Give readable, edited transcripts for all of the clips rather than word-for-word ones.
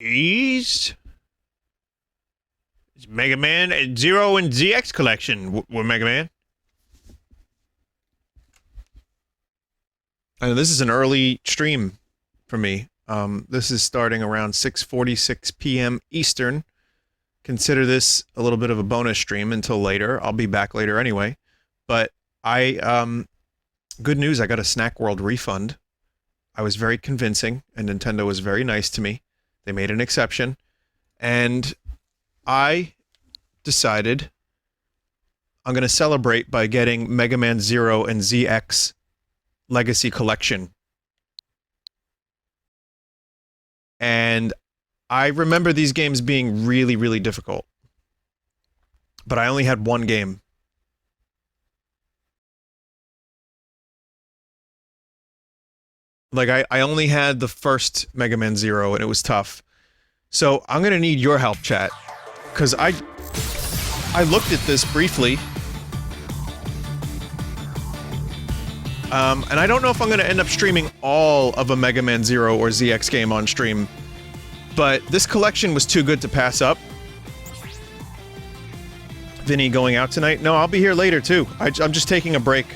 Ease. It's Mega Man Zero and ZX collection with Mega Man. I know this is an early stream for me. This is starting around 6:46 p.m. Eastern. Consider this a little bit of a bonus stream until later. I'll be back later anyway. But good news, I got a Snack World refund. I was very convincing, and Nintendo was very nice to me. They made an exception. And I decided I'm going to celebrate by getting Mega Man Zero and ZX Legacy Collection. And I remember these games being really, really difficult. But I only had one game. Like, I only had the first Mega Man Zero, and it was tough. So, I'm gonna need your help, chat. Because I looked at this briefly. And I don't know if I'm gonna end up streaming all of a Mega Man Zero or ZX game on stream. But this collection was too good to pass up. Vinny going out tonight? No, I'll be here later, too. I'm just taking a break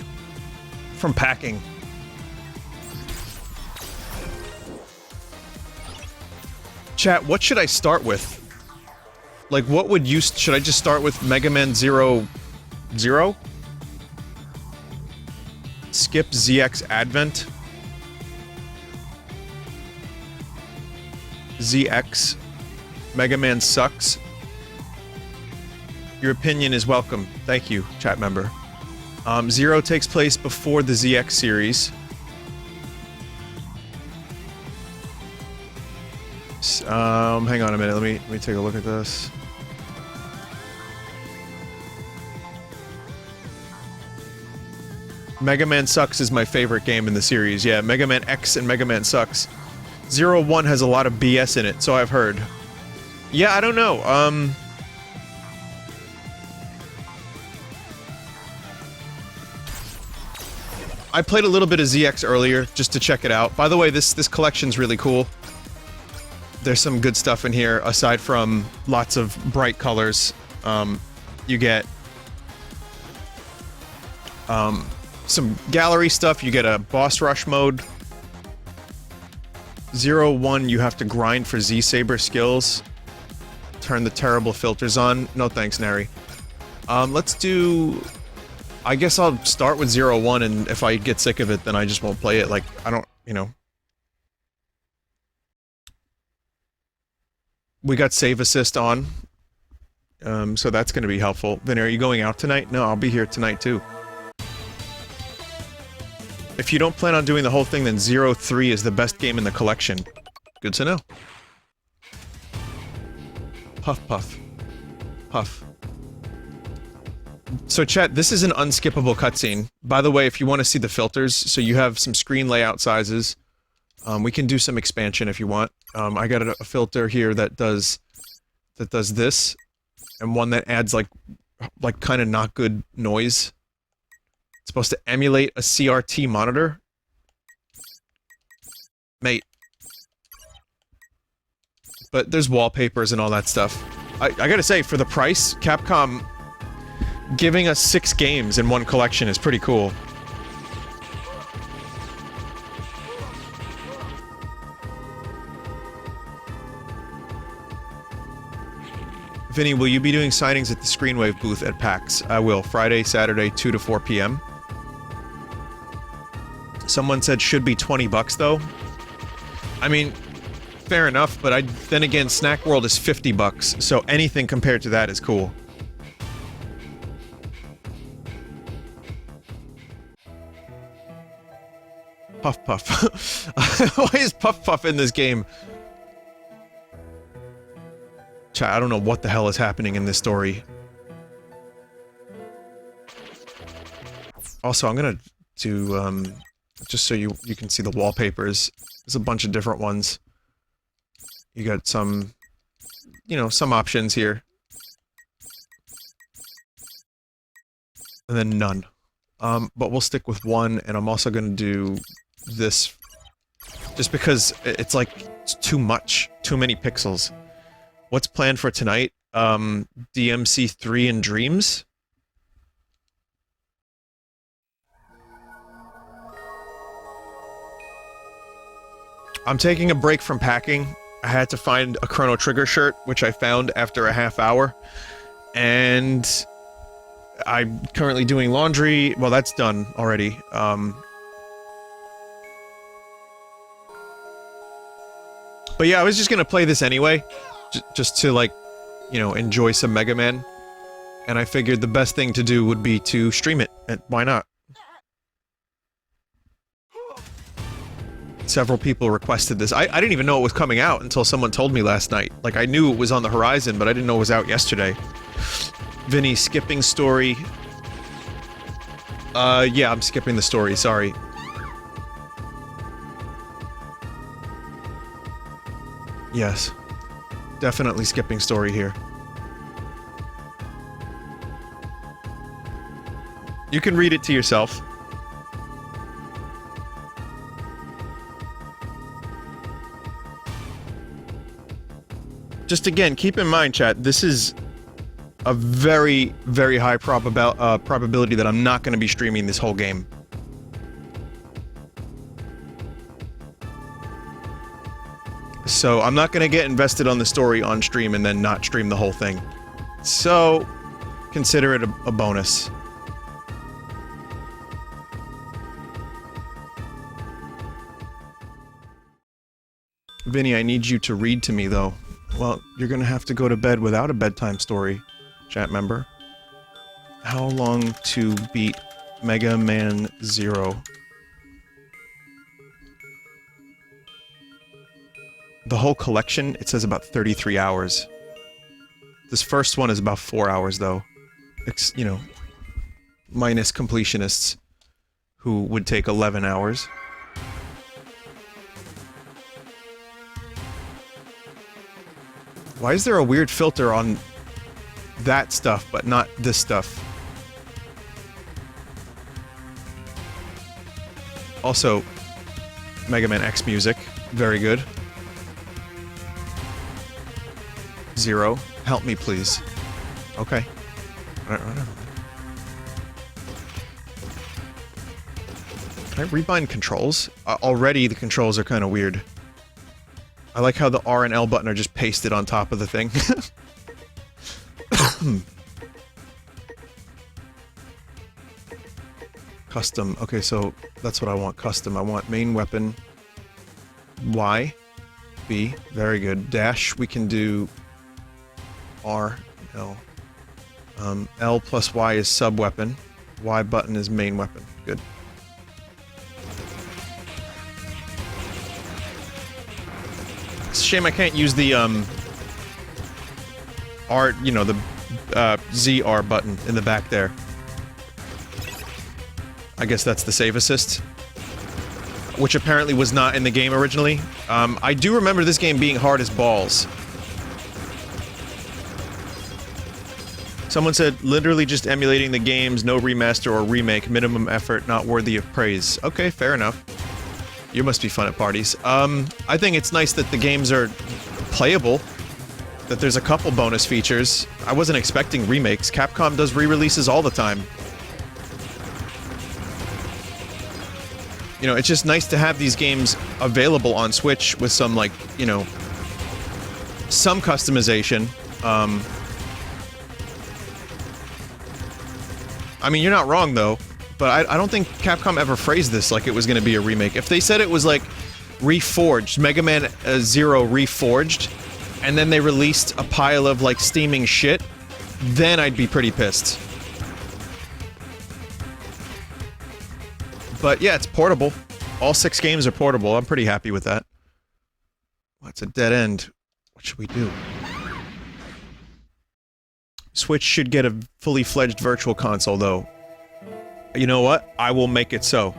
from packing. Chat, what should I start with? Like, what would you... Should I just start with Mega Man Zero... Zero? Skip ZX Advent? ZX. Mega Man sucks. Your opinion is welcome. Thank you, chat member. Zero takes place before the ZX series. Hang on a minute. Let me take a look at this. Mega Man Sucks is my favorite game in the series. Yeah, Mega Man X and Mega Man Sucks. 01 has a lot of BS in it, so I've heard. Yeah, I don't know. I played a little bit of ZX earlier, just to check it out. By the way, this collection's really cool. There's some good stuff in here, aside from lots of bright colors. You get some gallery stuff, you get a boss rush mode. 01, you have to grind for Z-Saber skills. Turn the terrible filters on. No thanks, Nary. Let's do... I guess I'll start with 01, and if I get sick of it, then I just won't play it. Like, I don't... you know... We got save assist on. So that's gonna be helpful. Vinny, are you going out tonight? No, I'll be here tonight, too. If you don't plan on doing the whole thing, then 03 is the best game in the collection. Good to know. Puff, puff. Puff. So chat, this is an unskippable cutscene. By the way, if you want to see the filters, so you have some screen layout sizes. We can do some expansion if you want. I got a filter here that does this, and one that adds like kind of not good noise. It's supposed to emulate a CRT monitor. Mate. But there's wallpapers and all that stuff. I gotta say, for the price, Capcom giving us 6 games in one collection is pretty cool. Vinny, will you be doing signings at the Screenwave booth at PAX? I will. Friday, Saturday, 2 to 4 p.m. Someone said should be $20 though. I mean, fair enough, but then again, Snack World is $50, so anything compared to that is cool. Puff Puff. Why is Puff Puff in this game? I don't know what the hell is happening in this story. Also, I'm gonna do, just so you can see the wallpapers. There's a bunch of different ones. You got some, you know, some options here. And then none. But we'll stick with one, and I'm also gonna do this just because it's like, it's too much too many pixels. What's planned for tonight? DMC3 and Dreams? I'm taking a break from packing. I had to find a Chrono Trigger shirt, which I found after a half hour. And I'm currently doing laundry. Well, that's done already. But yeah, I was just gonna play this anyway. Just to, like, you know, enjoy some Megaman. And I figured the best thing to do would be to stream it. And why not? Several people requested this. I didn't even know it was coming out until someone told me last night. Like, I knew it was on the horizon, but I didn't know it was out yesterday. Vinny, skipping story. Yeah, I'm skipping the story, sorry. Yes. Definitely skipping story here. You can read it to yourself. Just again, keep in mind, chat, this is a very, very high probability that I'm not going to be streaming this whole game. So, I'm not going to get invested on the story on stream and then not stream the whole thing. So, consider it a bonus. Vinny, I need you to read to me, though. Well, you're gonna have to go to bed without a bedtime story, chat member. How long to beat Mega Man 0? The whole collection, it says about 33 hours. This first one is about 4 hours, though. You know, minus completionists, who would take 11 hours. Why is there a weird filter on that stuff, but not this stuff? Also, Mega Man X music, very good. 0, help me please. Okay. Whatever. Can I rebind controls? Already the controls are kind of weird. I like how the R and L button are just pasted on top of the thing. Custom. Okay, so that's what I want. Custom. I want main weapon. Y. B. Very good. Dash. We can do R and L. L plus Y is sub weapon. Y button is main weapon. Good. It's a shame I can't use the, R, you know, the, ZR button in the back there. I guess that's the save assist. Which apparently was not in the game originally. I do remember this game being hard as balls. Someone said, literally just emulating the games, no remaster or remake, minimum effort, not worthy of praise. Okay, fair enough. You must be fun at parties. I think it's nice that the games are playable, that there's a couple bonus features. I wasn't expecting remakes. Capcom does re-releases all the time. You know, it's just nice to have these games available on Switch with some, like, you know, some customization. I mean, you're not wrong, though. But I don't think Capcom ever phrased this like it was going to be a remake. If they said it was like reforged, Mega Man 0 reforged, and then they released a pile of like steaming shit, then I'd be pretty pissed. But yeah, it's portable. All 6 games are portable. I'm pretty happy with that. What's a dead end? What should we do? Switch should get a fully fledged virtual console, though. You know what? I will make it so.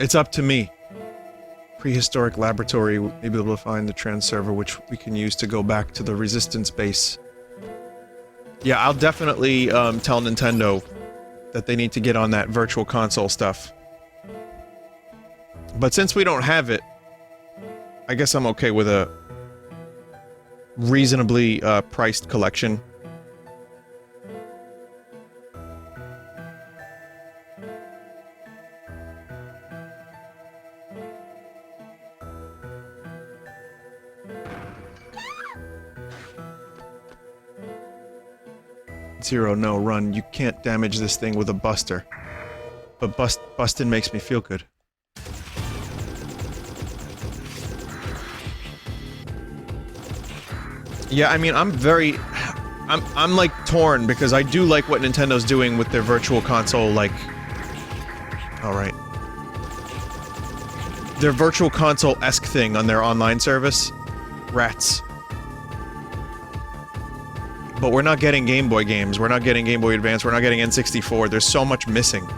It's up to me. Prehistoric laboratory, we'll be able to find the trans server, which we can use to go back to the resistance base. Yeah, I'll definitely tell Nintendo that they need to get on that virtual console stuff. But since we don't have it, I guess I'm okay with a reasonably priced collection. Zero, no, run. You can't damage this thing with a buster. But bustin' makes me feel good. Yeah, I mean, I'm like torn because I do like what Nintendo's doing with their virtual console, like... Alright. Their virtual console-esque thing on their online service. Rats. But we're not getting Game Boy games, we're not getting Game Boy Advance, we're not getting N64, there's so much missing.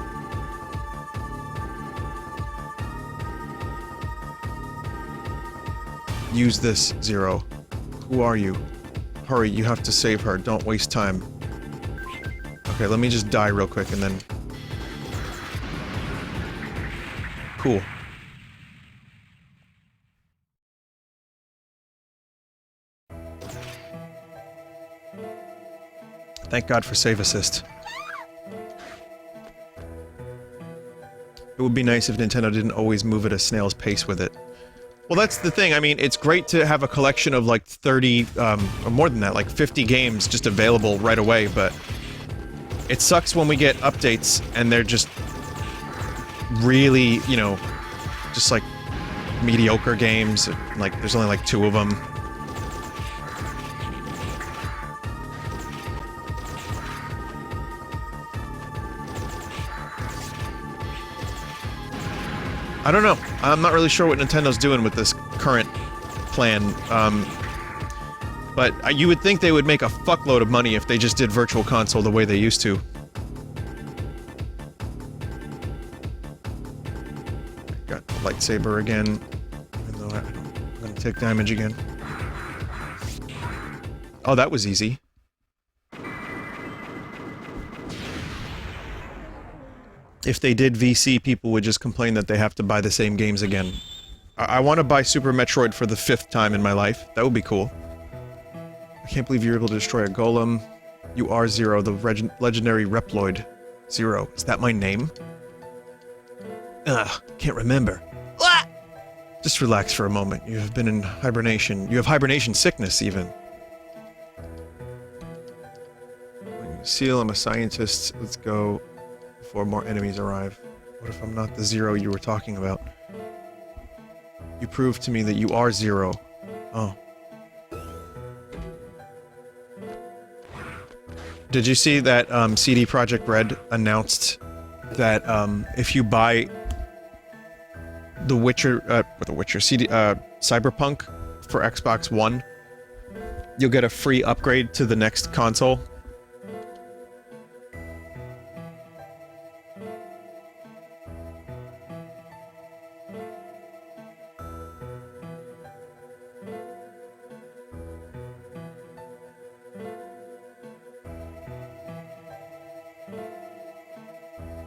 Use this, Zero. Who are you? Hurry, you have to save her, don't waste time. Okay, let me just die real quick and then... Cool. Thank God for save assist. It would be nice if Nintendo didn't always move at a snail's pace with it. Well, that's the thing, I mean, it's great to have a collection of like 30, or more than that, like 50 games just available right away, but... It sucks when we get updates and they're just... really, you know, just like... mediocre games, like, there's only like 2 of them. I don't know. I'm not really sure what Nintendo's doing with this current plan, but you would think they would make a fuckload of money if they just did Virtual Console the way they used to. Got the lightsaber again, even though I'm gonna take damage again. Oh, that was easy. If they did VC, people would just complain that they have to buy the same games again. I want to buy Super Metroid for the 5th time in my life. That would be cool. I can't believe you're able to destroy a golem. You are Zero, the legendary Reploid. Zero. Is that my name? Ugh, can't remember. Just relax for a moment. You have been in hibernation. You have hibernation sickness, even. Seal, I'm a scientist. Let's go. Before more enemies arrive. What if I'm not the Zero you were talking about? You proved to me that you are Zero. Oh. Did you see that CD Projekt Red announced that if you buy The Witcher, Cyberpunk for Xbox One, you'll get a free upgrade to the next console?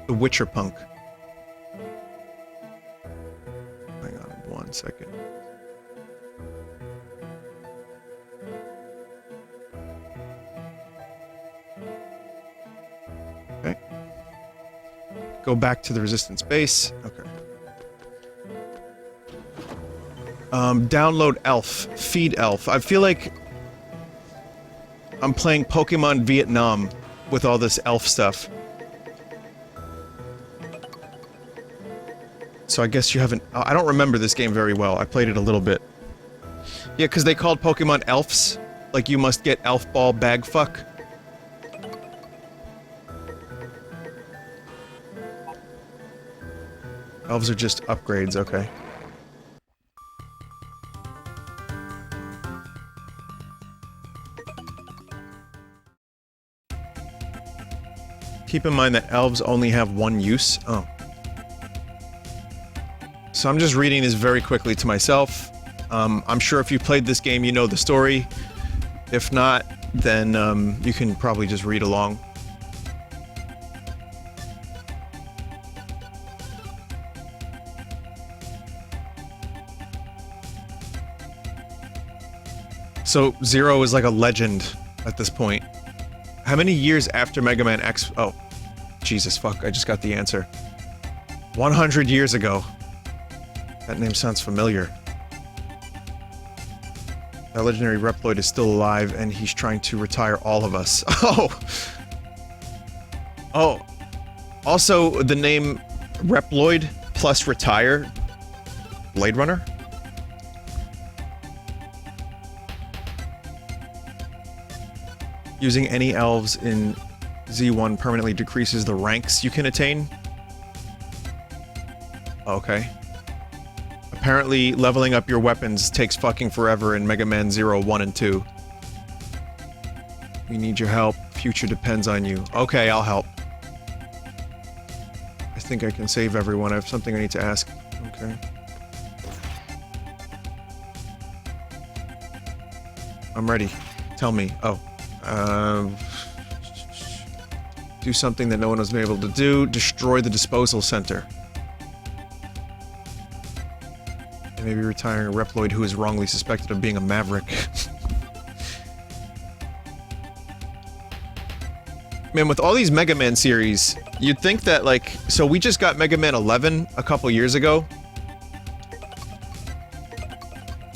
The Witcher Punk. Hang on 1 second. Okay. Go back to the Resistance base. Okay. Download Elf. Feed Elf. I feel like I'm playing Pokemon Vietnam with all this elf stuff. So I guess you haven't... I don't remember this game very well. I played it a little bit. Yeah, because they called Pokemon elves. Like, you must get elf ball bag fuck. Elves are just upgrades, okay. Keep in mind that elves only have one use. Oh. So I'm just reading this very quickly to myself. I'm sure if you played this game, you know the story. If not, then you can probably just read along. So Zero is like a legend at this point. How many years after Mega Man X? Oh, Jesus fuck! I just got the answer. 100 years ago. That name sounds familiar. That legendary Reploid is still alive, and he's trying to retire all of us. Oh! Oh. Also, the name Reploid plus retire... Blade Runner? Using any elves in Z1 permanently decreases the ranks you can attain. Okay. Apparently, leveling up your weapons takes fucking forever in Mega Man 0, 1, and 2. We need your help. Future depends on you. Okay, I'll help. I think I can save everyone. I have something I need to ask. Okay. I'm ready. Tell me. Oh. Do something that no one has been able to do. Destroy the disposal center. Maybe retiring a Reploid who is wrongly suspected of being a maverick. Man, with all these Mega Man series, you'd think that, like... So we just got Mega Man 11 a couple years ago.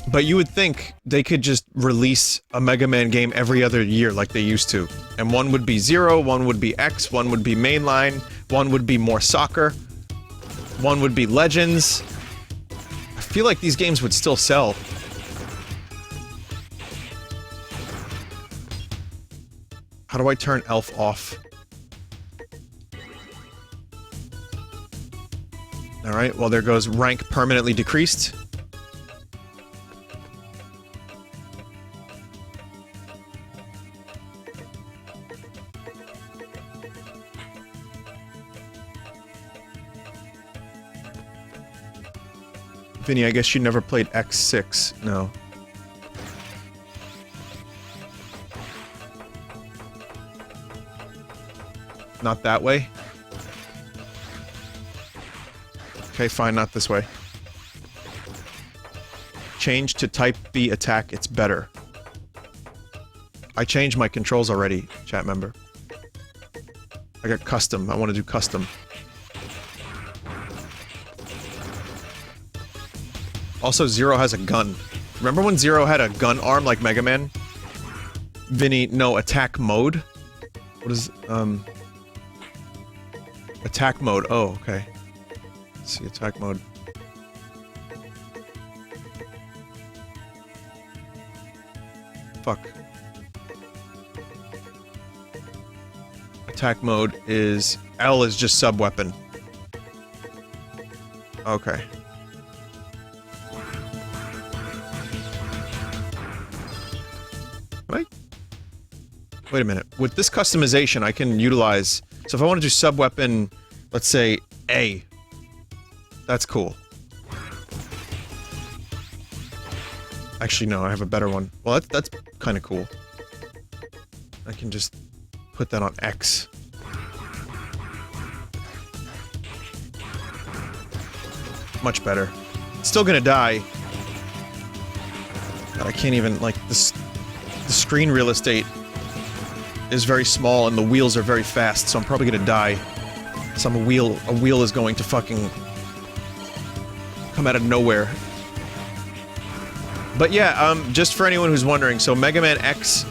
But you would think they could just release a Mega Man game every other year like they used to. And one would be Zero, one would be X, one would be Mainline, one would be more soccer, one would be Legends. I feel like these games would still sell. How do I turn Elf off? Alright, well there goes rank permanently decreased. Vinny, I guess you never played X6. No. Not that way? Okay, fine, not this way. Change to Type B attack, it's better. I changed my controls already, chat member. I got custom, I want to do custom. Also, Zero has a gun. Remember when Zero had a gun arm like Mega Man? Vinny, no, attack mode? What is, attack mode, oh, okay. Let's see, attack mode. Fuck. Attack mode is... L is just sub-weapon. Okay. Right? Wait a minute. With this customization, I can utilize... So if I want to do sub-weapon, let's say, A. That's cool. Actually, no, I have a better one. Well, that's kind of cool. I can just put that on X. Much better. Still gonna die. But I can't even, like, the screen real estate is very small and the wheels are very fast, so I'm probably gonna die. A wheel is going to fucking come out of nowhere. But yeah, just for anyone who's wondering, so Mega Man X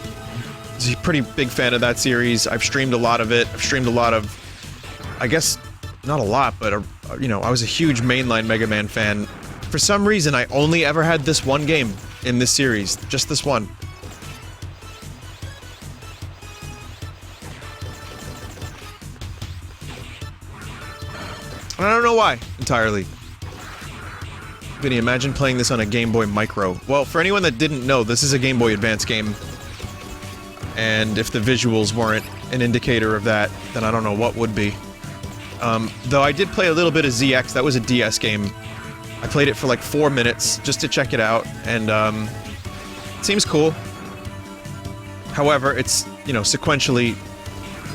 is a pretty big fan of that series. I've streamed a lot of it. I've streamed a lot of, I guess, not a lot, but, you know, I was a huge mainline Mega Man fan. For some reason, I only ever had this one game in this series. Just this one. And I don't know why, entirely. Vinny, imagine playing this on a Game Boy Micro. Well, for anyone that didn't know, this is a Game Boy Advance game. And if the visuals weren't an indicator of that, then I don't know what would be. Though I did play a little bit of ZX, that was a DS game. I played it for like 4 minutes, just to check it out, and, it seems cool. However, it's, you know, sequentially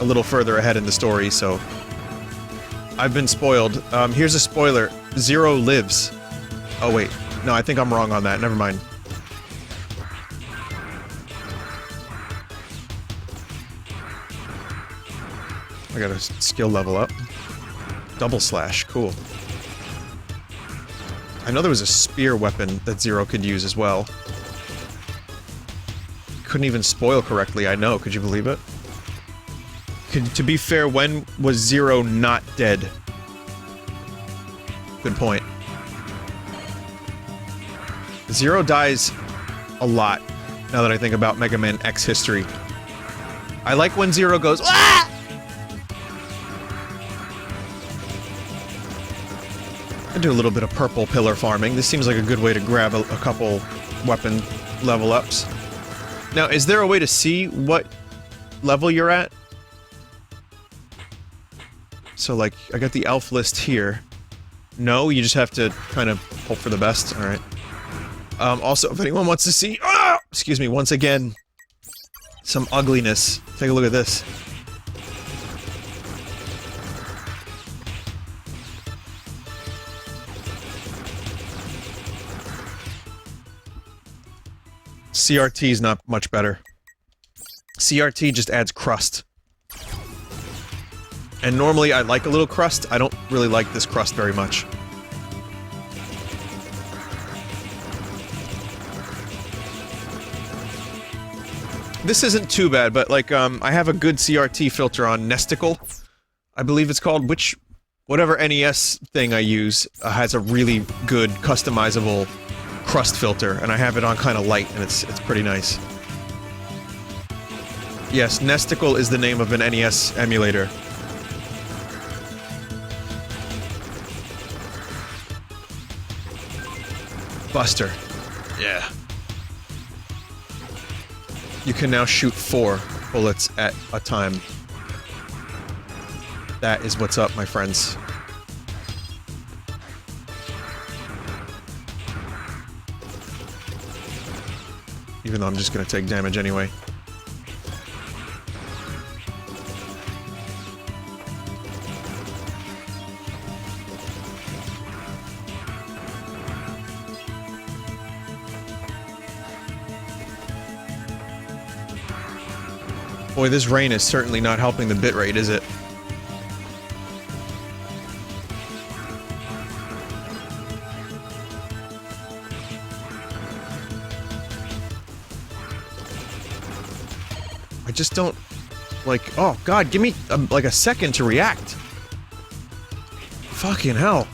a little further ahead in the story, so I've been spoiled. Here's a spoiler. Zero lives. Oh, wait. No, I think I'm wrong on that. Never mind. I got a skill level up. Double slash. Cool. I know there was a spear weapon that Zero could use as well. Couldn't even spoil correctly, I know. Could you believe it? To be fair, when was Zero not dead? Good point. Zero dies a lot, now that I think about Mega Man X history. I like when Zero goes, "Ah!" I do a little bit of purple pillar farming. This seems like a good way to grab a couple weapon level ups. Now, is there a way to see what level you're at? So, like, I got the elf list here. No, you just have to kind of hope for the best. Alright. Also, if anyone wants to see... excuse me, once again, some ugliness. Take a look at this. CRT is not much better. CRT just adds crust. And normally I like a little crust. I don't really like this crust very much. This isn't too bad, but like, I have a good CRT filter on Nesticle, I believe it's called, which, whatever NES thing I use, has a really good customizable crust filter, and I have it on kind of light, and it's pretty nice. Yes, Nesticle is the name of an NES emulator. Buster. Yeah. You can now shoot 4 bullets at a time. That is what's up, my friends. Even though I'm just gonna take damage anyway. Boy, this rain is certainly not helping the bitrate, is it? I just don't... like, oh god, give me, like, a second to react. Fucking hell.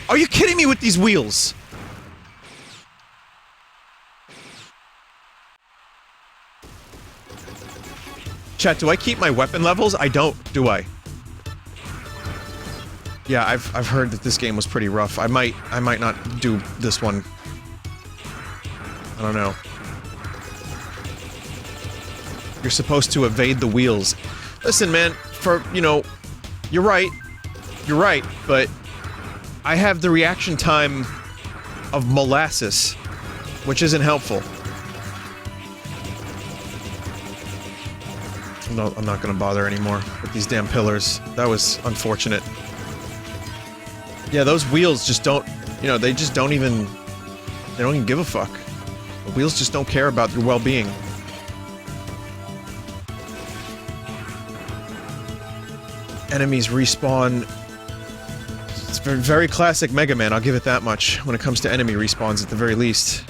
Are you kidding me with these wheels? Chat, do I keep my weapon levels? I don't, do I? Yeah, I've heard that this game was pretty rough. I might not do this one. I don't know. You're supposed to evade the wheels. Listen, man, for, you know, you're right, but I have the reaction time of molasses, which isn't helpful. No, I'm not gonna bother anymore with these damn pillars. That was unfortunate. Yeah, those wheels just don't, you know, they just don't even, they don't even give a fuck. The wheels just don't care about your well-being. Enemies respawn. It's very, very classic Mega Man, I'll give it that much, when it comes to enemy respawns at the very least.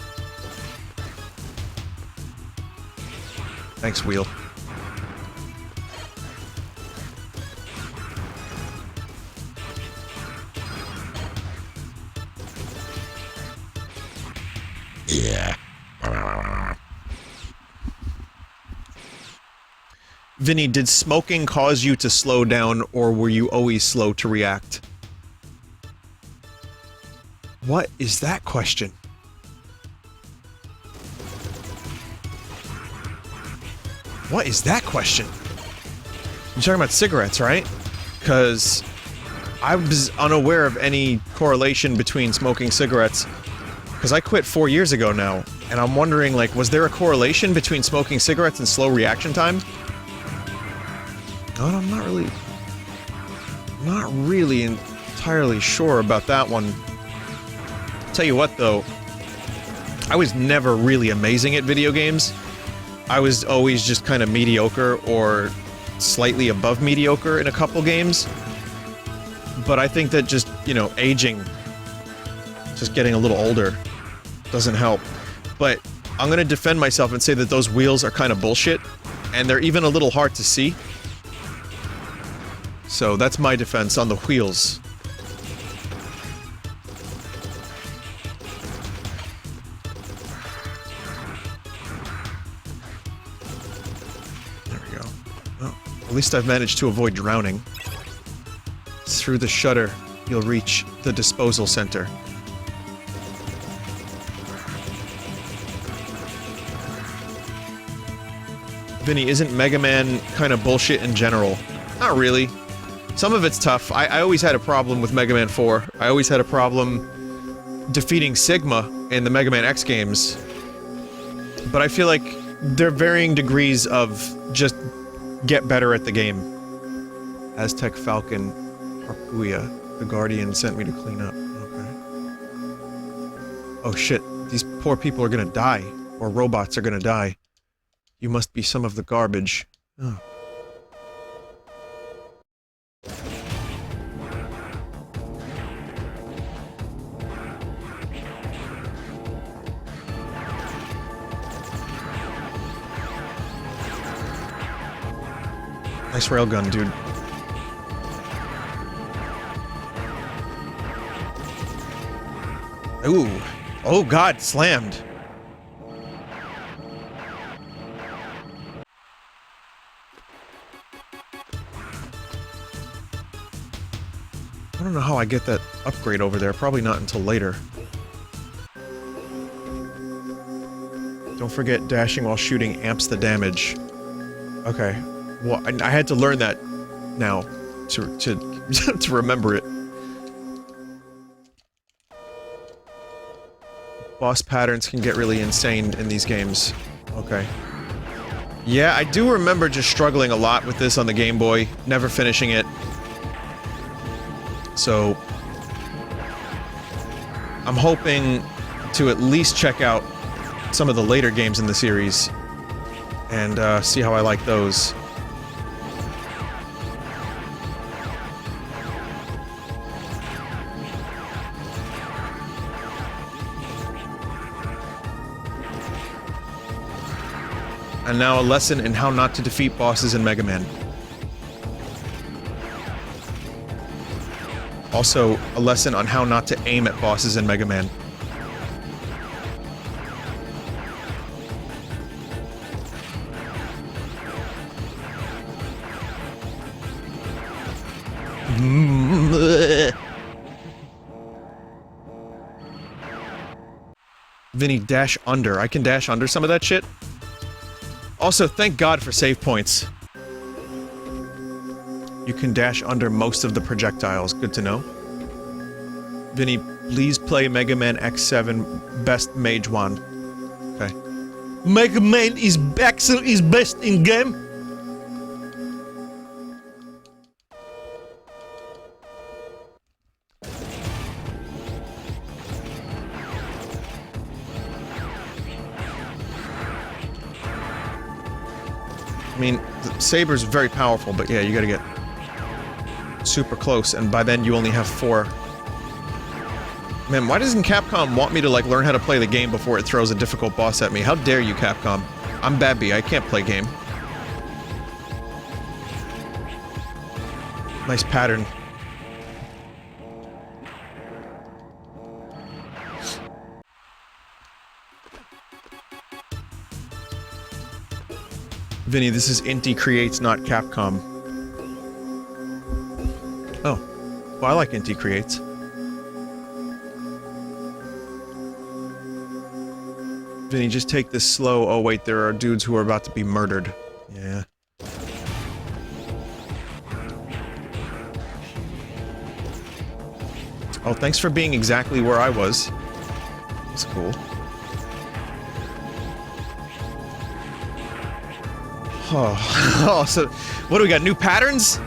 Thanks, wheel. Yeah. Vinny, did smoking cause you to slow down, or were you always slow to react? What is that question? What is that question? You're talking about cigarettes, right? Because I was unaware of any correlation between smoking cigarettes Because I quit 4 years ago now, and I'm wondering, like, was there a correlation between smoking cigarettes and slow reaction time? Oh, I'm not really entirely sure about that one. Tell you what, though, I was never really amazing at video games. I was always just kind of mediocre or slightly above mediocre in a couple games. But I think that just, you know, aging, just getting a little older, doesn't help. But I'm gonna defend myself and say that those wheels are kind of bullshit, and they're even a little hard to see. So that's my defense on the wheels. There we go. Well, at least I've managed to avoid drowning. Through the shutter, you'll reach the disposal center. Vinny, isn't Megaman kind of bullshit in general? Not really. Some of it's tough. I always had a problem with Mega Man 4. I always had a problem defeating Sigma in the Mega Man X games. But I feel like they're varying degrees of just get better at the game. Aztec Falcon, Harpuya, the Guardian sent me to clean up. Okay. Oh shit, these poor people are gonna die. Or robots are gonna die. You must be some of the garbage. Oh. Nice railgun, dude. Ooh. Oh god, slammed. I don't know how I get that upgrade over there. Probably not until later. Don't forget dashing while shooting amps the damage. Okay. Well, I had to learn that now to to remember it. Boss patterns can get really insane in these games. Okay. Yeah, I do remember just struggling a lot with this on the Game Boy, never finishing it. So I'm hoping to at least check out some of the later games in the series and see how I like those. And now a lesson in how not to defeat bosses in Mega Man. Also, a lesson on how not to aim at bosses in Mega Man. Vinny, dash under. I can dash under some of that shit. Also, thank God for save points. You can dash under most of the projectiles. Good to know. Vinny, please play Mega Man X7 Best Mage Wand. Okay. Mega Man is best in game. I mean, the saber's very powerful, but yeah, you gotta get super close, and by then you only have 4. Man, why doesn't Capcom want me to, like, learn how to play the game before it throws a difficult boss at me? How dare you, Capcom? I'm Babby, I can't play game. Nice pattern. Vinny, this is Inti Creates, not Capcom. Oh. Well, I like Inti Creates. Vinny, just take this slow. Oh wait, there are dudes who are about to be murdered. Yeah. Oh, thanks for being exactly where I was. That's cool. Oh, oh, so what do we got? New patterns?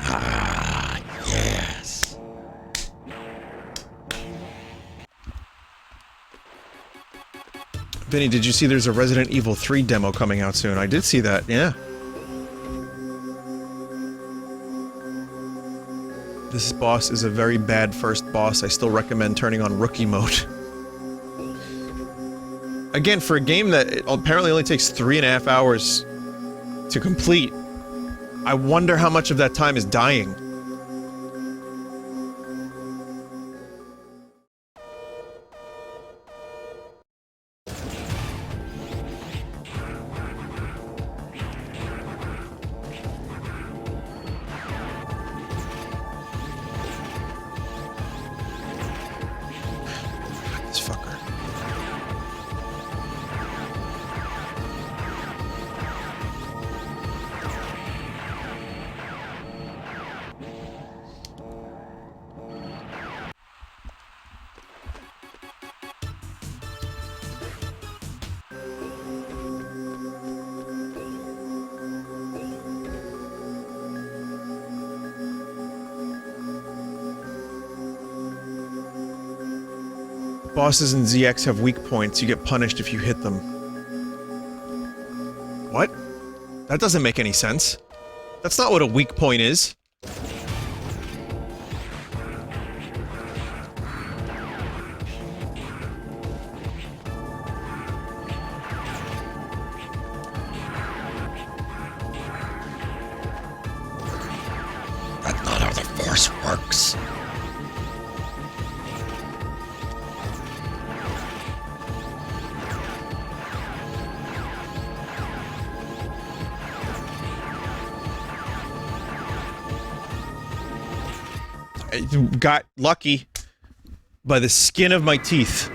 Ah, yes. Vinny, did you see there's a Resident Evil 3 demo coming out soon? I did see that, yeah. This boss is a very bad first boss. I still recommend turning on rookie mode. Again, for a game that apparently only takes 3.5 hours to complete, I wonder how much of that time is dying. This fucker. Bosses in ZX have weak points. You get punished if you hit them. What? That doesn't make any sense. That's not what a weak point is. That's not how the Force works. I got lucky by the skin of my teeth.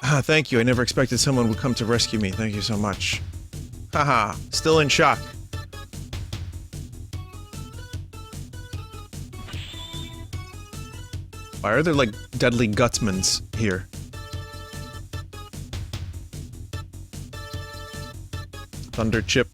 Ah, thank you. I never expected someone would come to rescue me. Thank you so much. Haha, still in shock. Why are there, like, deadly gutsmans here? Thunder chip.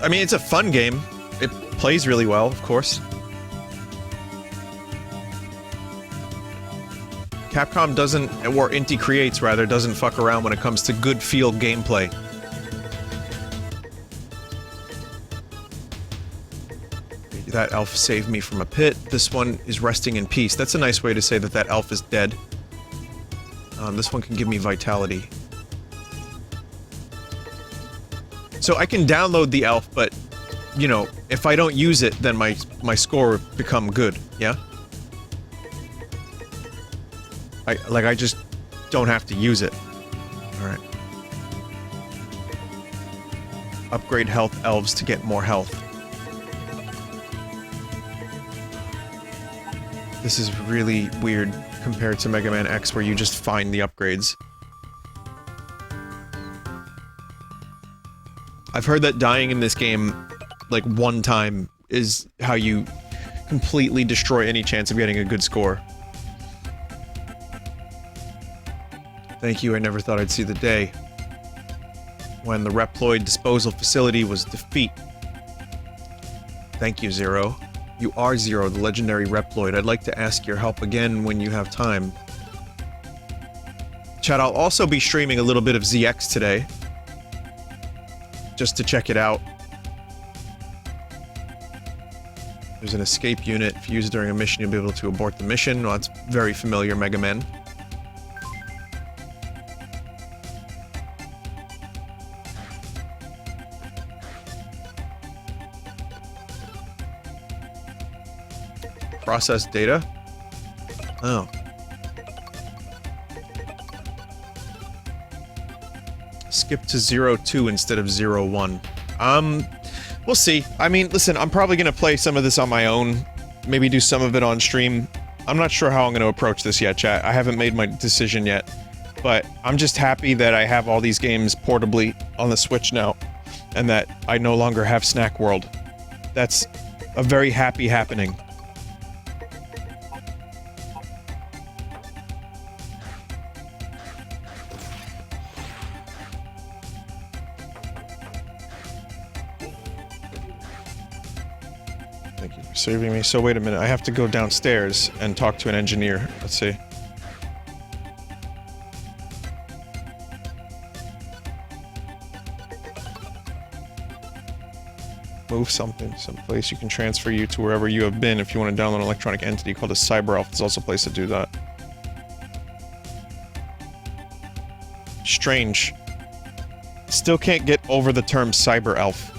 I mean, it's a fun game. It plays really well, of course. Capcom doesn't, or Inti Creates rather, doesn't fuck around when it comes to good feel gameplay. That elf saved me from a pit. This one is resting in peace. That's a nice way to say that that elf is dead. This one can give me vitality. So I can download the elf, but, you know, if I don't use it, then my score will become good, yeah? I just don't have to use it. Alright. Upgrade health elves to get more health. This is really weird compared to Mega Man X where you just find the upgrades. I've heard that dying in this game, like, one time is how you completely destroy any chance of getting a good score. Thank you, I never thought I'd see the day when the Reploid disposal facility was defeat. Thank you, Zero. You are Zero, the legendary Reploid. I'd like to ask your help again when you have time. Chat, I'll also be streaming a little bit of ZX today. Just to check it out. There's an escape unit. If you use it during a mission, you'll be able to abort the mission. Well, that's very familiar, Megaman. Process data? Oh. Skip to 02 instead of 01. We'll see. I mean, listen, I'm probably gonna play some of this on my own. Maybe do some of it on stream. I'm not sure how I'm gonna approach this yet, chat. I haven't made my decision yet. But I'm just happy that I have all these games portably on the Switch now. And that I no longer have Snack World. That's a very happy happening. Thank you for saving me. So wait a minute, I have to go downstairs and talk to an engineer. Let's see. Move something, someplace you can transfer you to wherever you have been if you want to download an electronic entity called a cyber elf. There's also a place to do that. Strange. Still can't get over the term cyber elf.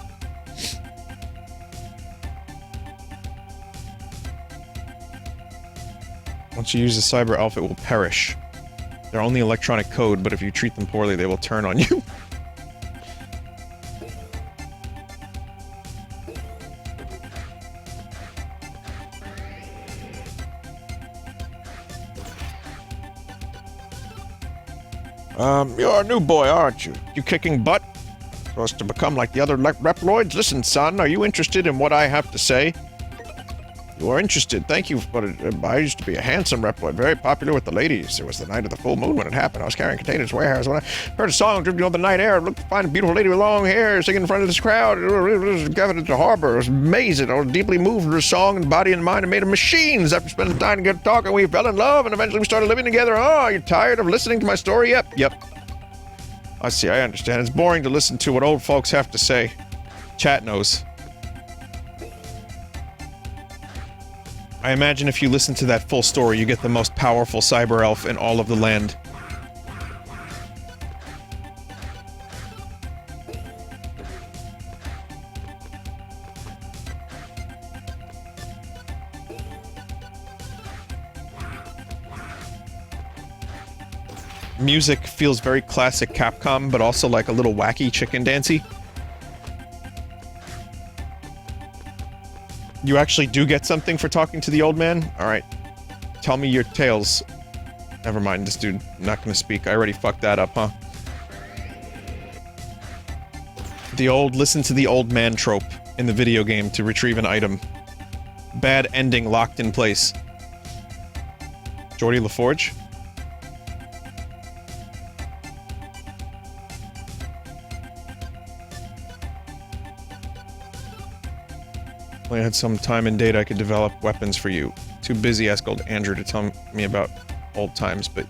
Once you use a cyber elf, it will perish. They're only electronic code, but if you treat them poorly, they will turn on you. You're a new boy, aren't you? You kicking butt? Supposed to become like the other Reploids? Listen, son, are you interested in what I have to say? You are interested, thank you, but I used to be a handsome Reploid, very popular with the ladies. It was the night of the full moon when it happened. I was carrying containers to warehouse when I heard a song drifting over the night air. I looked to find a beautiful lady with long hair singing in front of this crowd. It was gathered at the harbor. It was amazing. I was deeply moved with her song and body and mind and made of machines. After spending time together talking, we fell in love and eventually we started living together. Oh, you're tired of listening to my story? Yep. I see, I understand. It's boring to listen to what old folks have to say. Chat knows. I imagine if you listen to that full story, you get the most powerful cyber elf in all of the land. Music feels very classic Capcom, but also like a little wacky chicken dancey. You actually do get something for talking to the old man? Alright. Tell me your tales. Never mind, this dude not gonna speak. I already fucked that up, huh? The old listen to the old man trope in the video game to retrieve an item. Bad ending locked in place. Geordie LaForge? When I had some time and date, I could develop weapons for you. Too busy, ask old Andrew to tell me about old times, but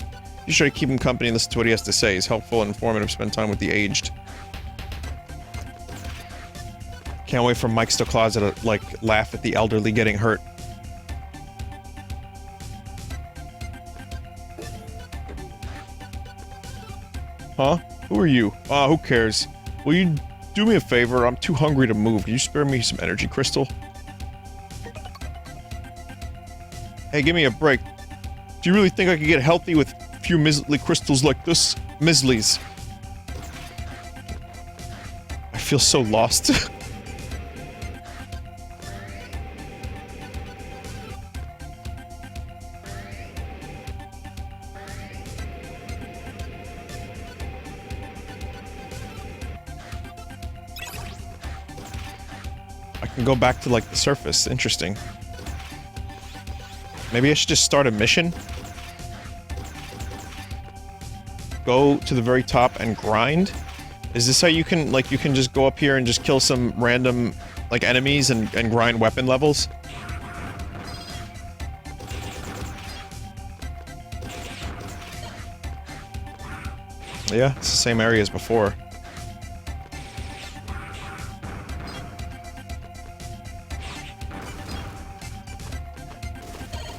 you should keep him company and listen to what he has to say. He's helpful and informative, spend time with the aged. Can't wait for Mike Stoklasa to, like, laugh at the elderly getting hurt. Huh? Who are you? Who cares? Will you do me a favor? I'm too hungry to move. Can you spare me some energy crystal? Hey, give me a break. Do you really think I could get healthy with a few measly crystals like this? Mislies. I feel so lost. I can go back to, like, the surface. Interesting. Maybe I should just start a mission? Go to the very top and grind? Is this how you can, like, you can just go up here and just kill some random, like, enemies and grind weapon levels? Yeah, it's the same area as before.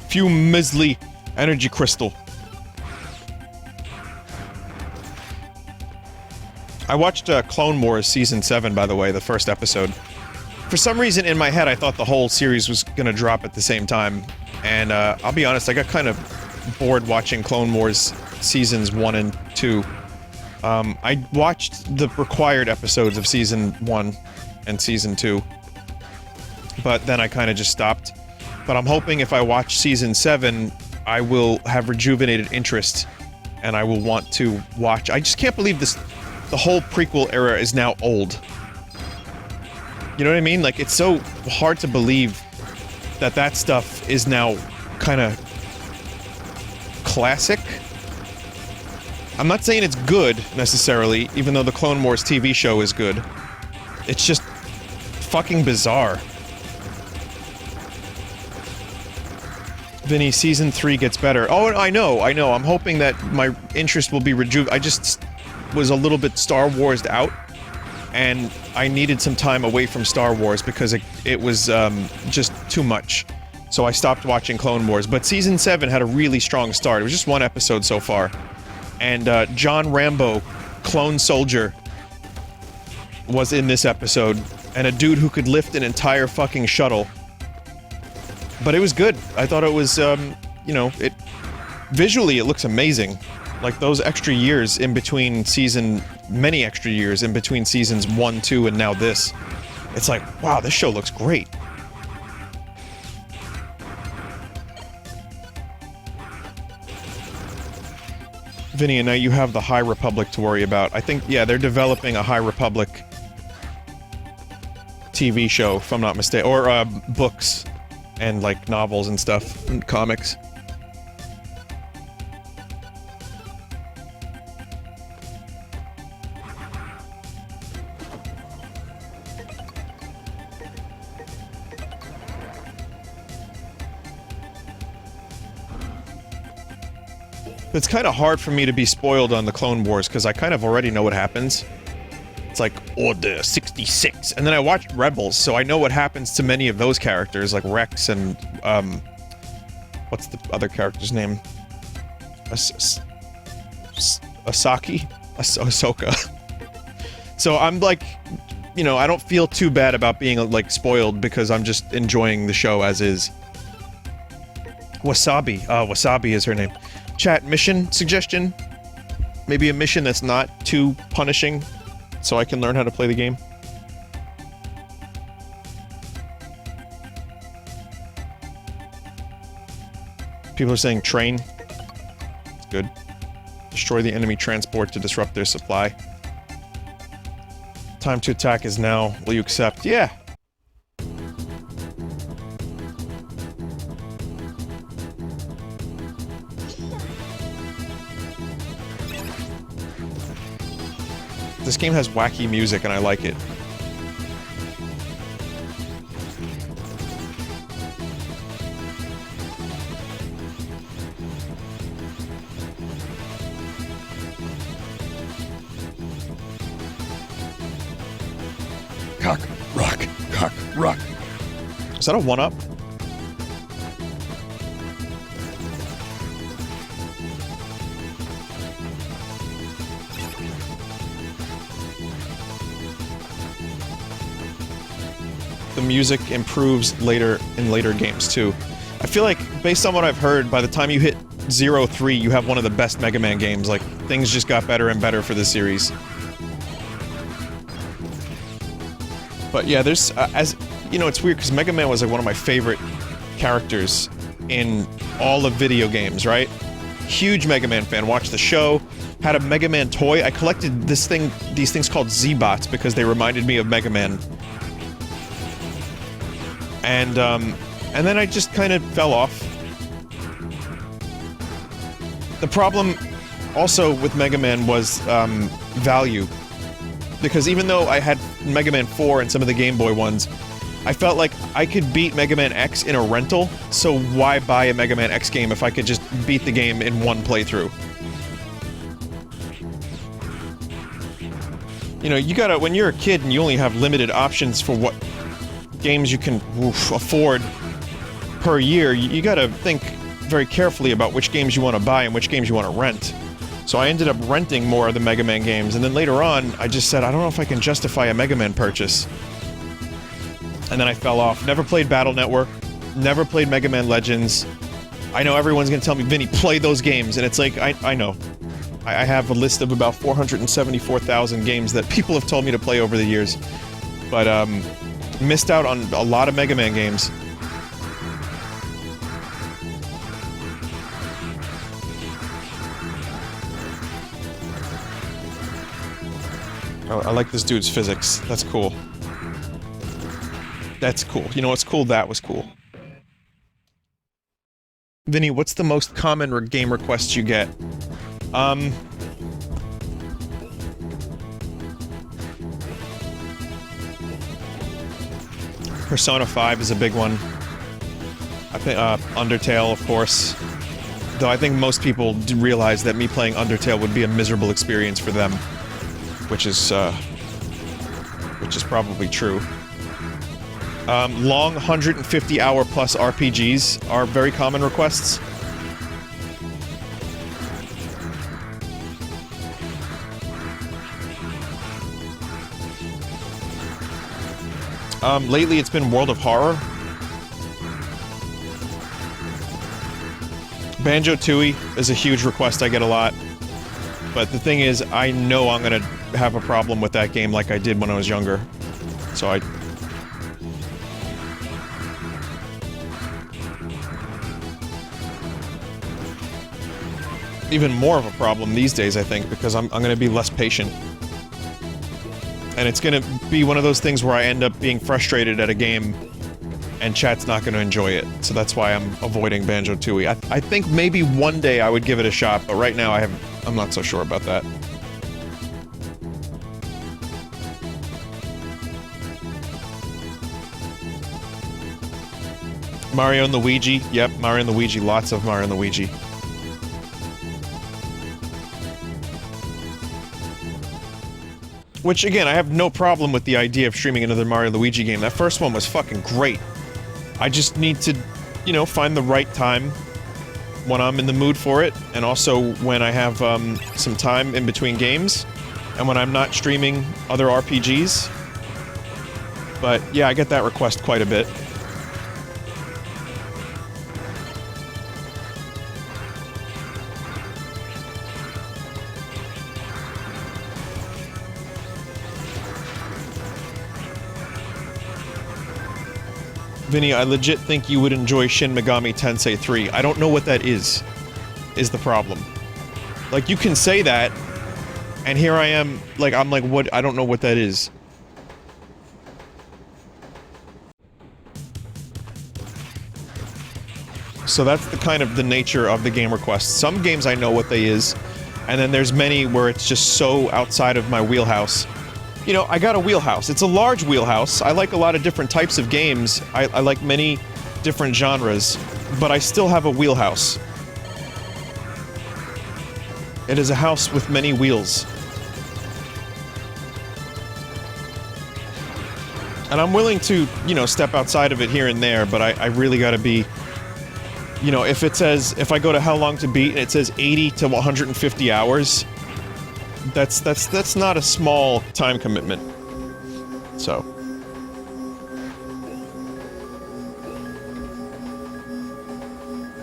Few measly energy crystal. I watched Clone Wars Season 7, by the way, the first episode. For some reason in my head I thought the whole series was gonna drop at the same time. And I'll be honest, I got kind of bored watching Clone Wars Seasons 1 and 2. I watched the required episodes of Season 1, and Season 2. But then I kind of just stopped. But I'm hoping if I watch Season 7, I will have rejuvenated interest, and I will want to watch... I just can't believe this... The whole prequel era is now old. You know what I mean? Like, it's so hard to believe that that stuff is now kind of classic. I'm not saying it's good, necessarily, even though the Clone Wars TV show is good. It's just fucking bizarre. Vinny, Season 3 gets better. Oh, I know. I'm hoping that my interest will be I just was a little bit Star Wars'd out, and I needed some time away from Star Wars because it was just too much. So I stopped watching Clone Wars, but Season 7 had a really strong start. It was just one episode so far. And John Rambo, clone soldier, was in this episode, and a dude who could lift an entire fucking shuttle. But it was good. I thought it was, you know, visually it looks amazing. Like those extra years in between many extra years in between seasons 1, 2, and now this. It's like, wow, this show looks great. Vinny, and now you have the High Republic to worry about. I think, yeah, they're developing a High Republic TV show, if I'm not mistaken, or books and like novels and stuff, and comics. It's kind of hard for me to be spoiled on the Clone Wars, because I kind of already know what happens. It's like, Order 66, and then I watched Rebels, so I know what happens to many of those characters, like Rex and, what's the other character's name? Ahsoka. So I'm like, you know, I don't feel too bad about being, like, spoiled, because I'm just enjoying the show as is. Wasabi. Wasabi is her name. Chat, mission suggestion? Maybe a mission that's not too punishing, so I can learn how to play the game. People are saying train. It's good. Destroy the enemy transport to disrupt their supply. Time to attack is now. Will you accept? Yeah. This game has wacky music and I like it. Cock, rock. Is that a one-up? The music improves later in later games too. I feel like, based on what I've heard, by the time you hit 0-3, you have one of the best Mega Man games. Like, things just got better and better for this series. But yeah, there's, as you know, it's weird because Mega Man was like one of my favorite characters in all of video games, right? Huge Mega Man fan. Watched the show. Had a Mega Man toy. I collected these things called Z-Bots because they reminded me of Mega Man. And then I just kind of fell off. The problem also with Mega Man was value. Because even though I had Mega Man 4 and some of the Game Boy ones, I felt like I could beat Mega Man X in a rental, so why buy a Mega Man X game if I could just beat the game in one playthrough? You know, you gotta, when you're a kid and you only have limited options for what games you can afford per year, you gotta think very carefully about which games you want to buy and which games you want to rent. So I ended up renting more of the Mega Man games, and then later on, I just said, I don't know if I can justify a Mega Man purchase. And then I fell off. Never played Battle Network, never played Mega Man Legends. I know everyone's gonna tell me, Vinny, play those games, and it's like, I know. I have a list of about 474,000 games that people have told me to play over the years. but missed out on a lot of Mega Man games. Oh, I like this dude's physics. That's cool. That's cool. You know what's cool? That was cool. Vinny, what's the most common game requests you get? Persona 5 is a big one. I think, Undertale, of course. Though I think most people do realize that me playing Undertale would be a miserable experience for them. Which is probably true. Long 150-hour plus RPGs are very common requests. Lately it's been World of Horror. Banjo-Tooie is a huge request I get a lot. But the thing is, I know I'm gonna have a problem with that game like I did when I was younger. So I... Even more of a problem these days, I think, because I'm gonna be less patient. And it's gonna be one of those things where I end up being frustrated at a game, and chat's not gonna enjoy it. So that's why I'm avoiding Banjo-Tooie. I think maybe one day I would give it a shot, but right now I'm not so sure about that. Mario and Luigi. Yep, Mario and Luigi. Lots of Mario and Luigi. Which, again, I have no problem with the idea of streaming another Mario and Luigi game. That first one was fucking great. I just need to, you know, find the right time when I'm in the mood for it, and also when I have some time in between games, and when I'm not streaming other RPGs. But yeah, I get that request quite a bit. Vinny, I legit think you would enjoy Shin Megami Tensei 3. I don't know what that is the problem. Like, you can say that, and here I am, like, I'm like, what? I don't know what that is. So that's the kind of the nature of the game requests. Some games I know what they is, and then there's many where it's just so outside of my wheelhouse. You know, I got a wheelhouse. It's a large wheelhouse. I like a lot of different types of games. I like many different genres, but I still have a wheelhouse. It is a house with many wheels. And I'm willing to, you know, step outside of it here and there, but I really gotta be... You know, if it says... If I go to How Long to Beat and it says 80 to 150 hours... That's not a small time commitment. So.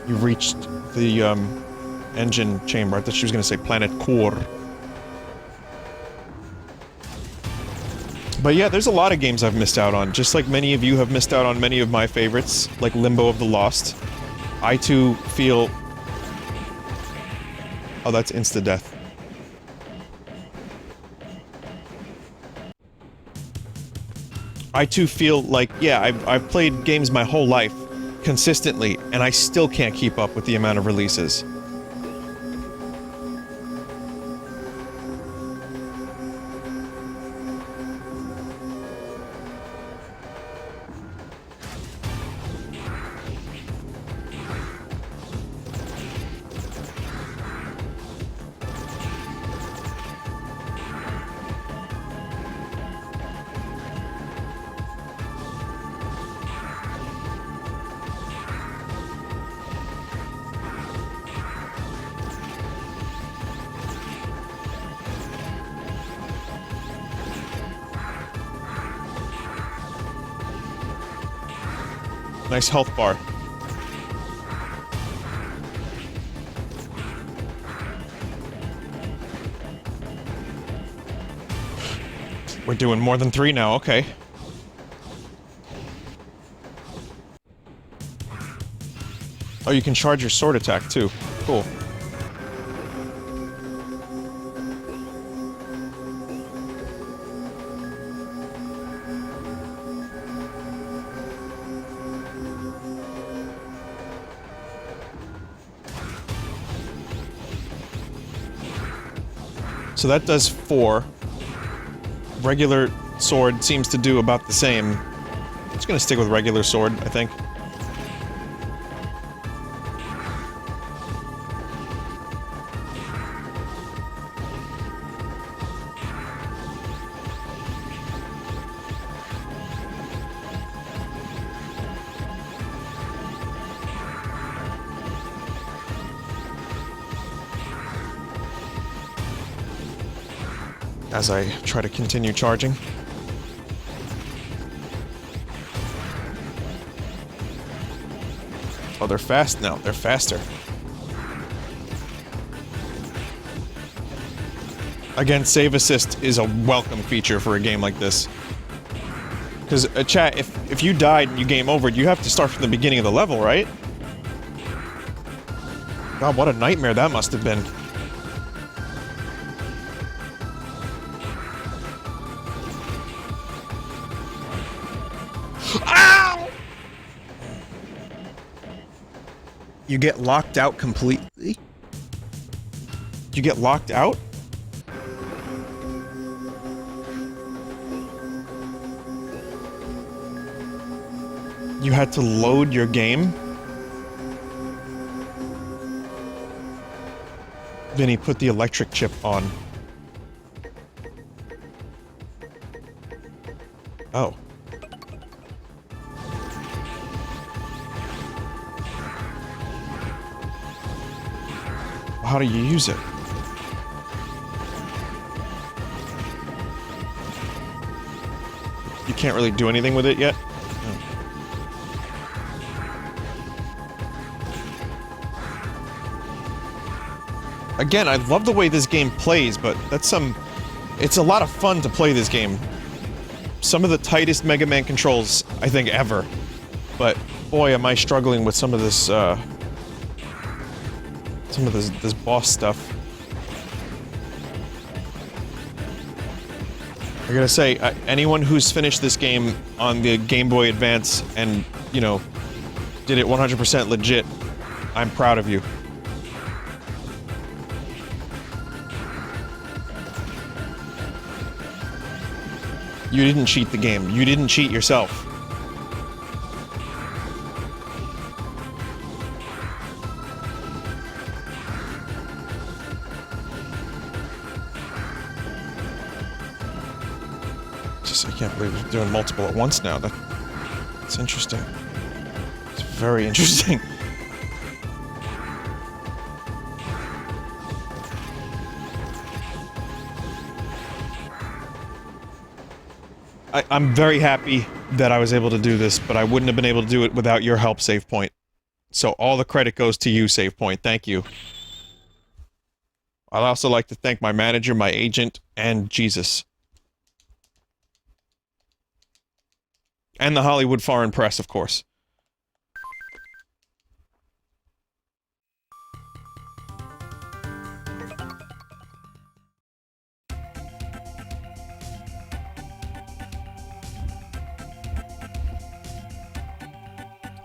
You've reached the, engine chamber. I thought she was gonna say planet core. But yeah, there's a lot of games I've missed out on, just like many of you have missed out on many of my favorites, like Limbo of the Lost. I too feel... Oh, that's insta-death. I too feel like, yeah, I've played games my whole life, consistently, and I still can't keep up with the amount of releases. Nice health bar. We're doing more than 3 now, okay. Oh, you can charge your sword attack, too. Cool. So that does 4. Regular sword seems to do about the same. I'm just gonna stick with regular sword, I think. As I try to continue charging. Oh, they're fast now. They're faster. Again, save assist is a welcome feature for a game like this. Because, chat, if you died and you game over, you have to start from the beginning of the level, right? God, what a nightmare that must have been. Ow! You get locked out completely? You get locked out? You had to load your game? Vinny, put the electric chip on. Oh. How do you use it? You can't really do anything with it yet? Again, I love the way this game plays, but that's it's a lot of fun to play this game. Some of the tightest Mega Man controls, I think, ever. But, boy, am I struggling with some of this, this boss stuff. I gotta say, anyone who's finished this game on the Game Boy Advance and, you know, did it 100% legit, I'm proud of you. You didn't cheat the game. You didn't cheat yourself. I can't believe we're doing multiple at once now. That's interesting. It's very interesting. I'm very happy that I was able to do this, but I wouldn't have been able to do it without your help, Save Point. So all the credit goes to you, Save Point. Thank you. I'd also like to thank my manager, my agent, and Jesus. And the Hollywood Foreign Press, of course.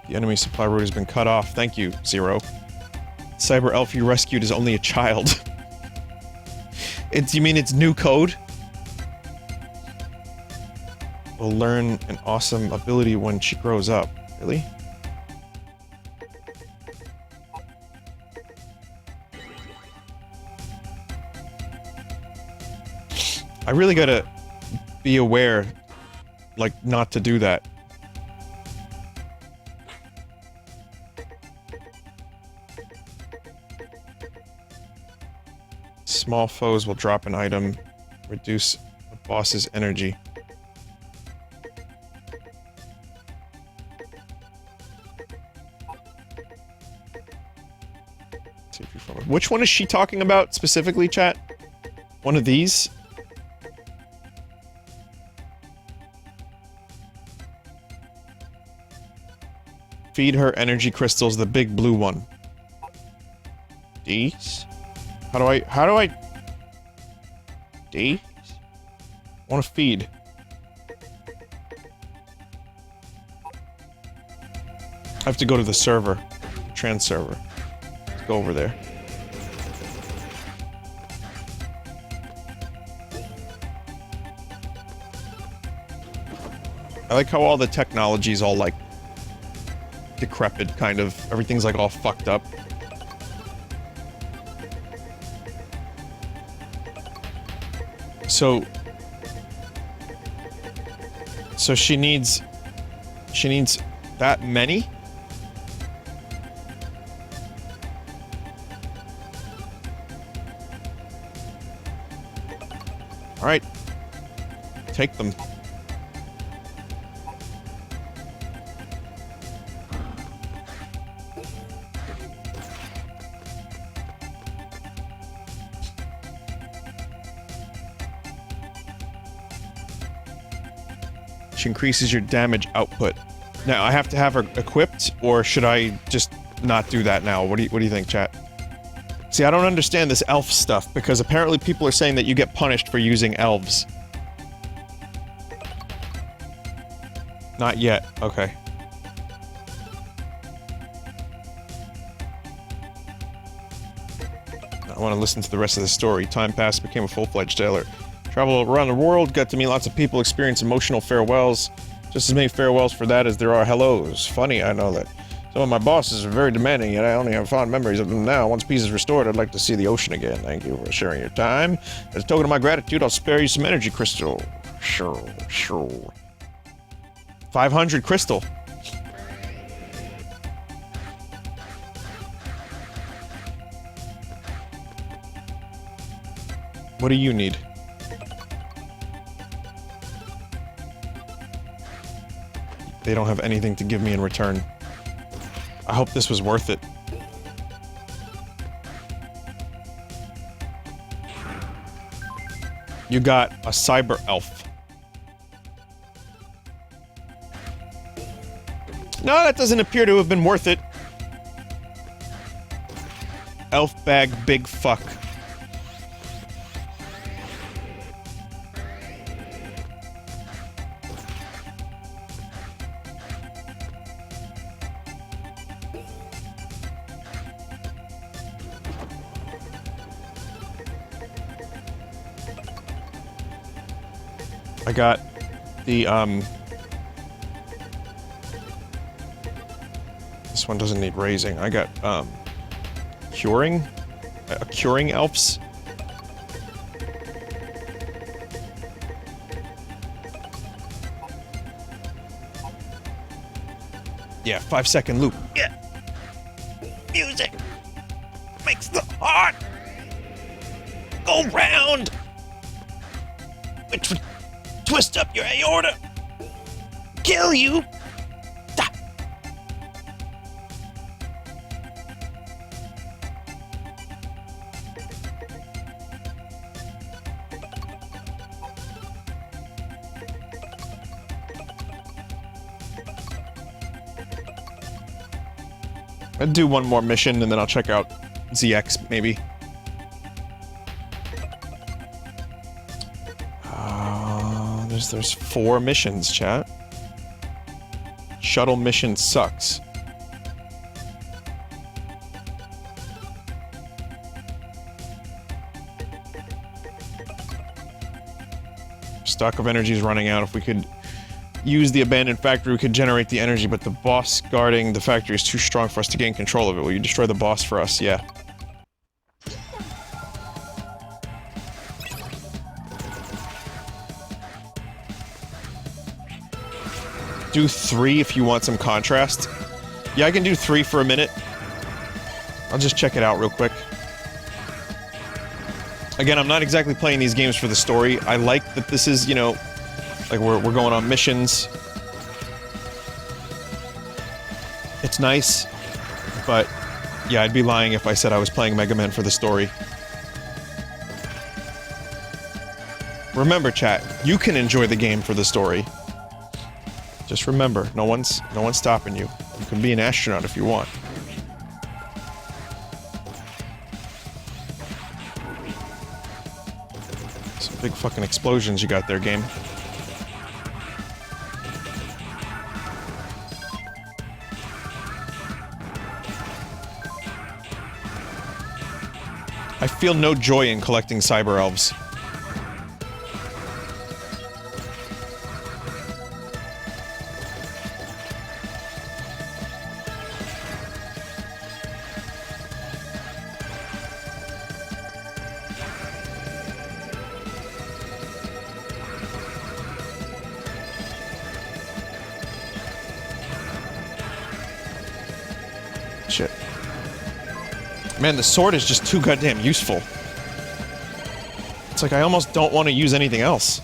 The enemy supply route has been cut off. Thank you, Zero. Cyber Elf you rescued is only a child. You mean it's new code? Will learn an awesome ability when she grows up. Really? I really gotta be aware, like, not to do that. Small foes will drop an item, reduce a boss's energy. Which one is she talking about specifically, chat? One of these? Feed her energy crystals, the big blue one. These? How do I... These? I want to feed. I have to go to the server. Trans server. Let's go over there. I like how all the technology's all, like, decrepit, kind of. Everything's, like, all fucked up. So she needs that many? Alright. Take them. Increases your damage output. Now, I have to have her equipped, or should I just not do that now? What do you think, chat? See, I don't understand this elf stuff, because apparently people are saying that you get punished for using elves. Not yet. Okay. I want to listen to the rest of the story. Time passed, became a full-fledged sailor. Traveled around the world, got to meet lots of people, experience emotional farewells. Just as many farewells for that as there are hellos. Funny, I know that. Some of my bosses are very demanding, yet I only have fond memories of them now. Once peace is restored, I'd like to see the ocean again. Thank you for sharing your time. As a token of my gratitude, I'll spare you some energy crystal. Sure. 500 crystal. What do you need? They don't have anything to give me in return. I hope this was worth it. You got a cyber elf. No, that doesn't appear to have been worth it. Elf bag big fuck. I got the, this one doesn't need raising. I got, curing? Curing elves? Yeah, 5-second loop. Yeah! Music! Makes the heart go round! Which would twist up your aorta! Kill you! Stop! I'll do one more mission and then I'll check out ZX, maybe. There's 4 missions, chat. Shuttle mission sucks. Stock of energy is running out. If we could use the abandoned factory, we could generate the energy, but the boss guarding the factory is too strong for us to gain control of it. Will you destroy the boss for us? Yeah. Do 3 if you want some contrast. Yeah, I can do 3 for a minute. I'll just check it out real quick. Again, I'm not exactly playing these games for the story. I like that this is, you know, like we're going on missions. It's nice, but yeah, I'd be lying if I said I was playing Megaman for the story. Remember, chat, you can enjoy the game for the story. Just remember, no one's stopping you. You can be an astronaut if you want. Some big fucking explosions you got there, game. I feel no joy in collecting cyber elves. Shit. Man, the sword is just too goddamn useful. It's like I almost don't want to use anything else.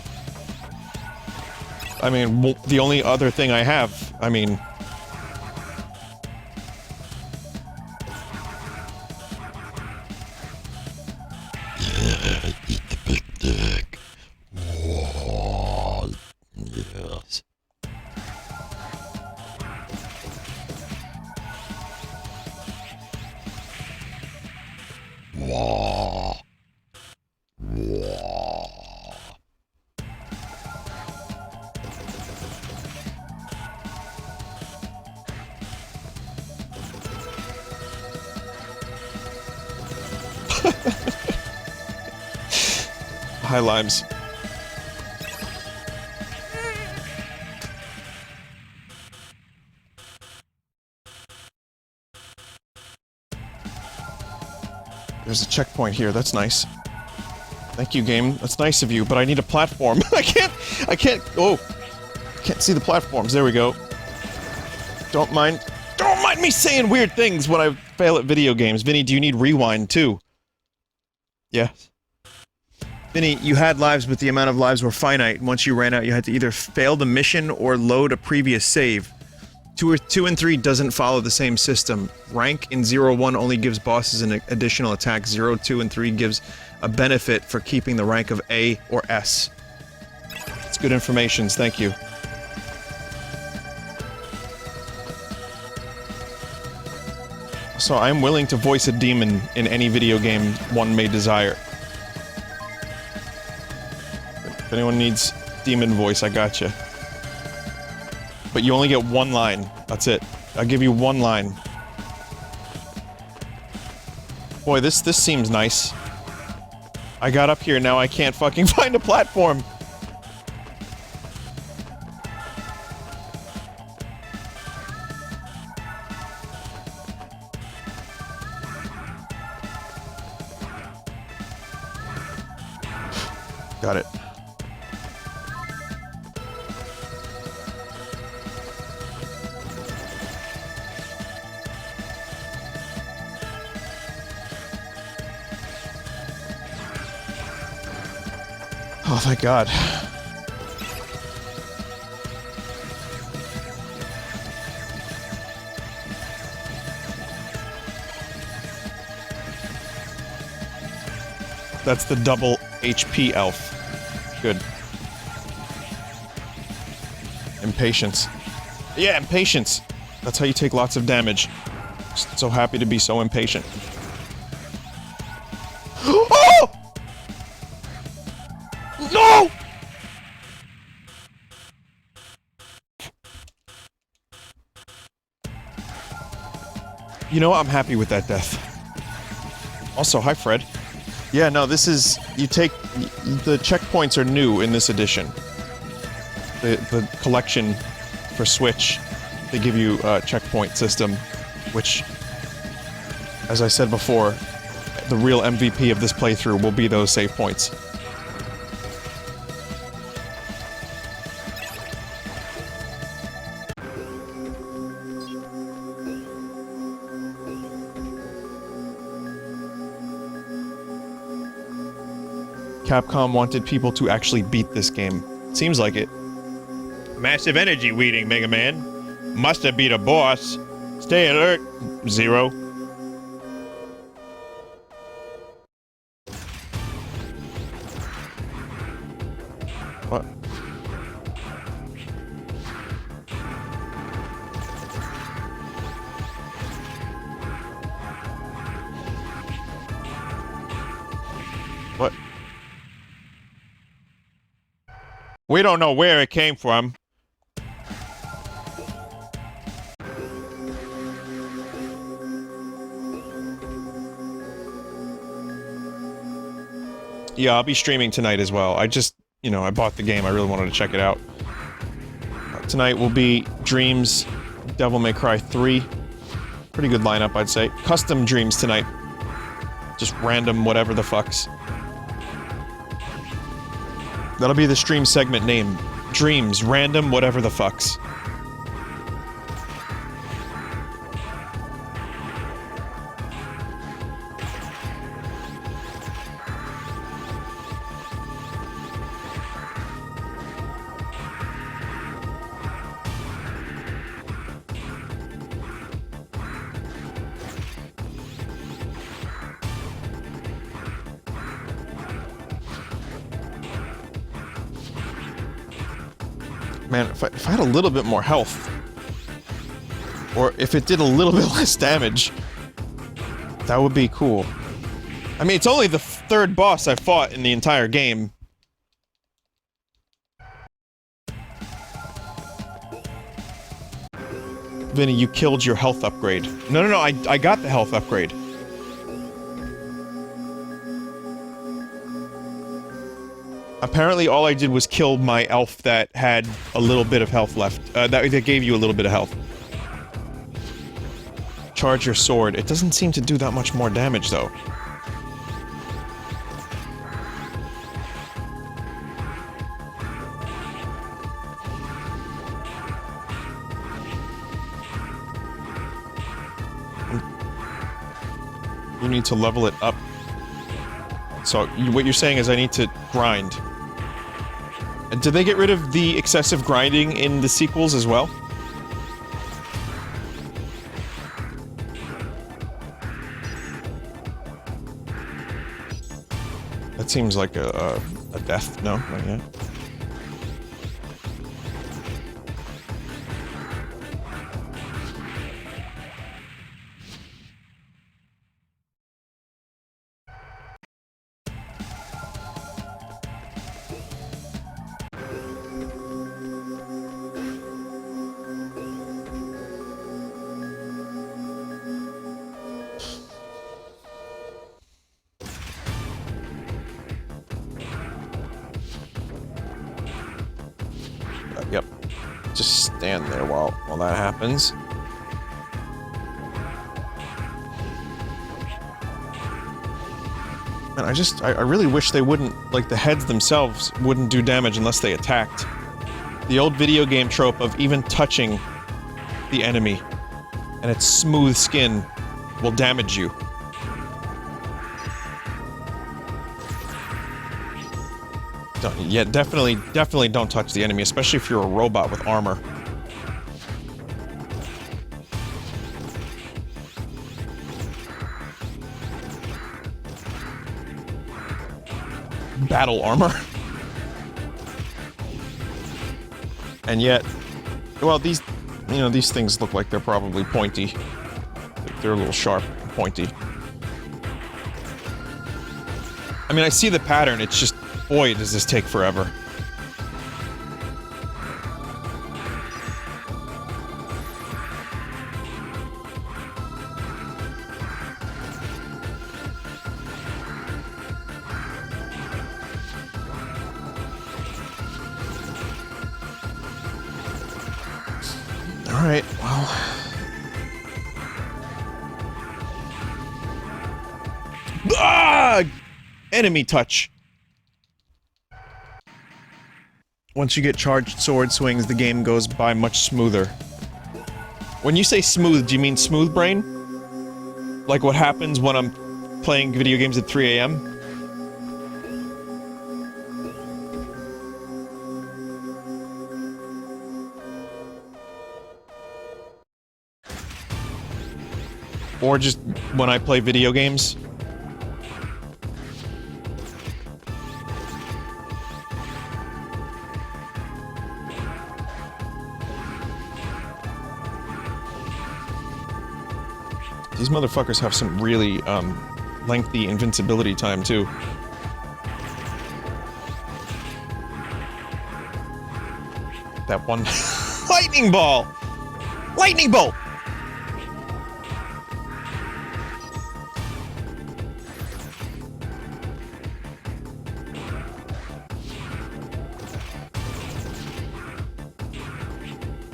I mean, the only other thing I have, I mean... Yeah, eat the big dick. Oh, yes. Wah. Wah. Hi, Limes. There's a checkpoint here, that's nice. Thank you, game. That's nice of you, but I need a platform. I can't, oh! I can't see the platforms, there we go. Don't mind me saying weird things when I fail at video games. Vinny, do you need rewind, too? Yes. Vinny, you had lives, but the amount of lives were finite. Once you ran out, you had to either fail the mission or load a previous save. 2 and 3 doesn't follow the same system. Rank in 0-1 only gives bosses an additional attack. 0, 2, and 3 gives a benefit for keeping the rank of A or S. It's good information, thank you. So I'm willing to voice a demon in any video game one may desire. If anyone needs demon voice, I gotcha. But you only get one line. That's it. I'll give you one line. Boy, this seems nice. I got up here, now I can't fucking find a platform! Got it. Oh, thank God. That's the double HP elf. Good. Impatience. Yeah, impatience! That's how you take lots of damage. Just so happy to be so impatient. Oh! No! You know what? I'm happy with that death. Also, hi Fred. Yeah, no, this is... you take... the checkpoints are new in this edition. The collection for Switch, they give you a checkpoint system, which, as I said before, the real MVP of this playthrough will be those save points. Capcom wanted people to actually beat this game. Seems like it. Massive energy weeding, Megaman. Must have beat a boss. Stay alert, Zero. What? We don't know where it came from. Yeah, I'll be streaming tonight as well. I just, you know, I bought the game. I really wanted to check it out. Tonight will be Dreams, Devil May Cry 3. Pretty good lineup, I'd say. Custom Dreams tonight. Just random whatever the fucks. That'll be the stream segment name. Dreams, random whatever the fucks. Man, if I had a little bit more health, or if it did a little bit less damage, that would be cool. I mean, it's only the third boss I've fought in the entire game. Vinny, you killed your health upgrade. No, I got the health upgrade. Apparently, all I did was kill my elf that had a little bit of health left. That gave you a little bit of health. Charge your sword. It doesn't seem to do that much more damage, though. You need to level it up. So, what you're saying is I need to grind. And did they get rid of the excessive grinding in the sequels as well? That seems like a death. No, not yet. Yep. Just stand there while that happens. And I really wish they wouldn't, like, the heads themselves wouldn't do damage unless they attacked. The old video game trope of even touching the enemy and its smooth skin will damage you. Yeah, definitely don't touch the enemy, especially if you're a robot with armor. Battle armor. And yet, well, these, you know, these things look like they're probably pointy. They're a little sharp, pointy. I mean, I see the pattern, it's just, boy, does this take forever. Alright, well... Ah! Enemy touch. Once you get charged sword swings, the game goes by much smoother. When you say smooth, do you mean smooth brain? Like what happens when I'm playing video games at 3 AM? Or just when I play video games? These motherfuckers have some really, lengthy invincibility time, too. that one. Lightning ball! Lightning bolt!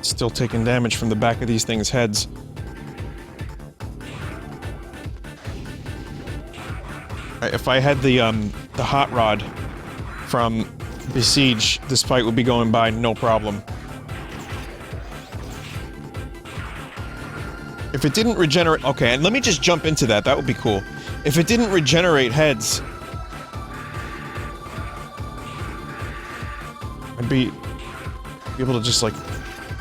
Still taking damage from the back of these things' heads. If I had the hot rod from Besiege, this fight would be going by no problem. If it didn't regenerate... Okay, and let me just jump into that. That would be cool. If it didn't regenerate heads... I'd be able to just, like,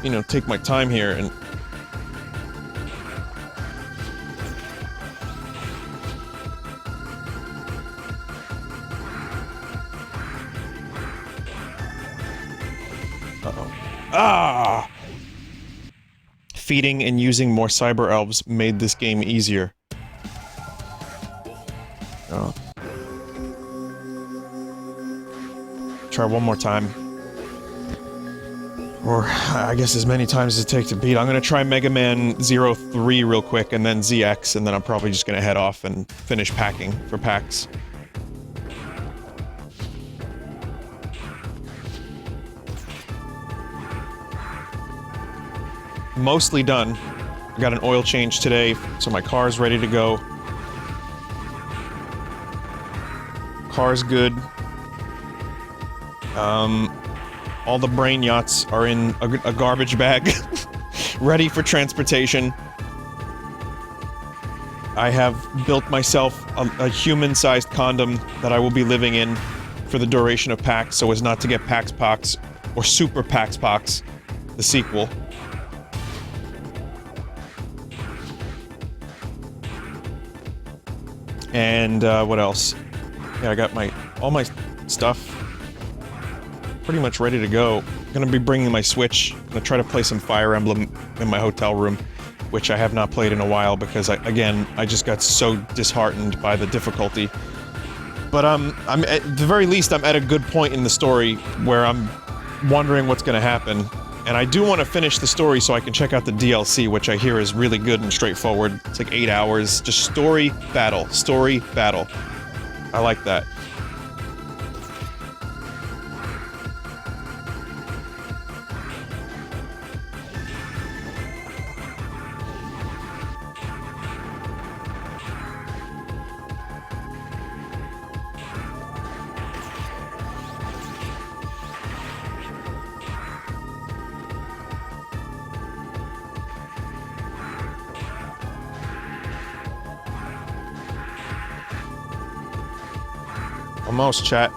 you know, take my time here and... Uh-oh. Ah! Feeding and using more cyber elves made this game easier. Oh. Try one more time. Or, I guess as many times as it takes to beat. I'm gonna try Megaman 03 real quick, and then ZX, and then I'm probably just gonna head off and finish packing for packs. Mostly done. I got an oil change today, so my car's ready to go. Car's good. All the brain yachts are in a garbage bag, ready for transportation. I have built myself a human-sized condom that I will be living in for the duration of PAX, so as not to get PAX Pox, or Super PAX Pox, the sequel. And, what else? Yeah, I got all my stuff pretty much ready to go. I'm gonna be bringing my Switch. I'm gonna try to play some Fire Emblem in my hotel room, which I have not played in a while because, I just got so disheartened by the difficulty. But, I'm at the very least, I'm at a good point in the story where I'm wondering what's gonna happen. And I do want to finish the story so I can check out the DLC, which I hear is really good and straightforward. It's like 8 hours, just story, battle, story, battle. I like that. Almost, chat.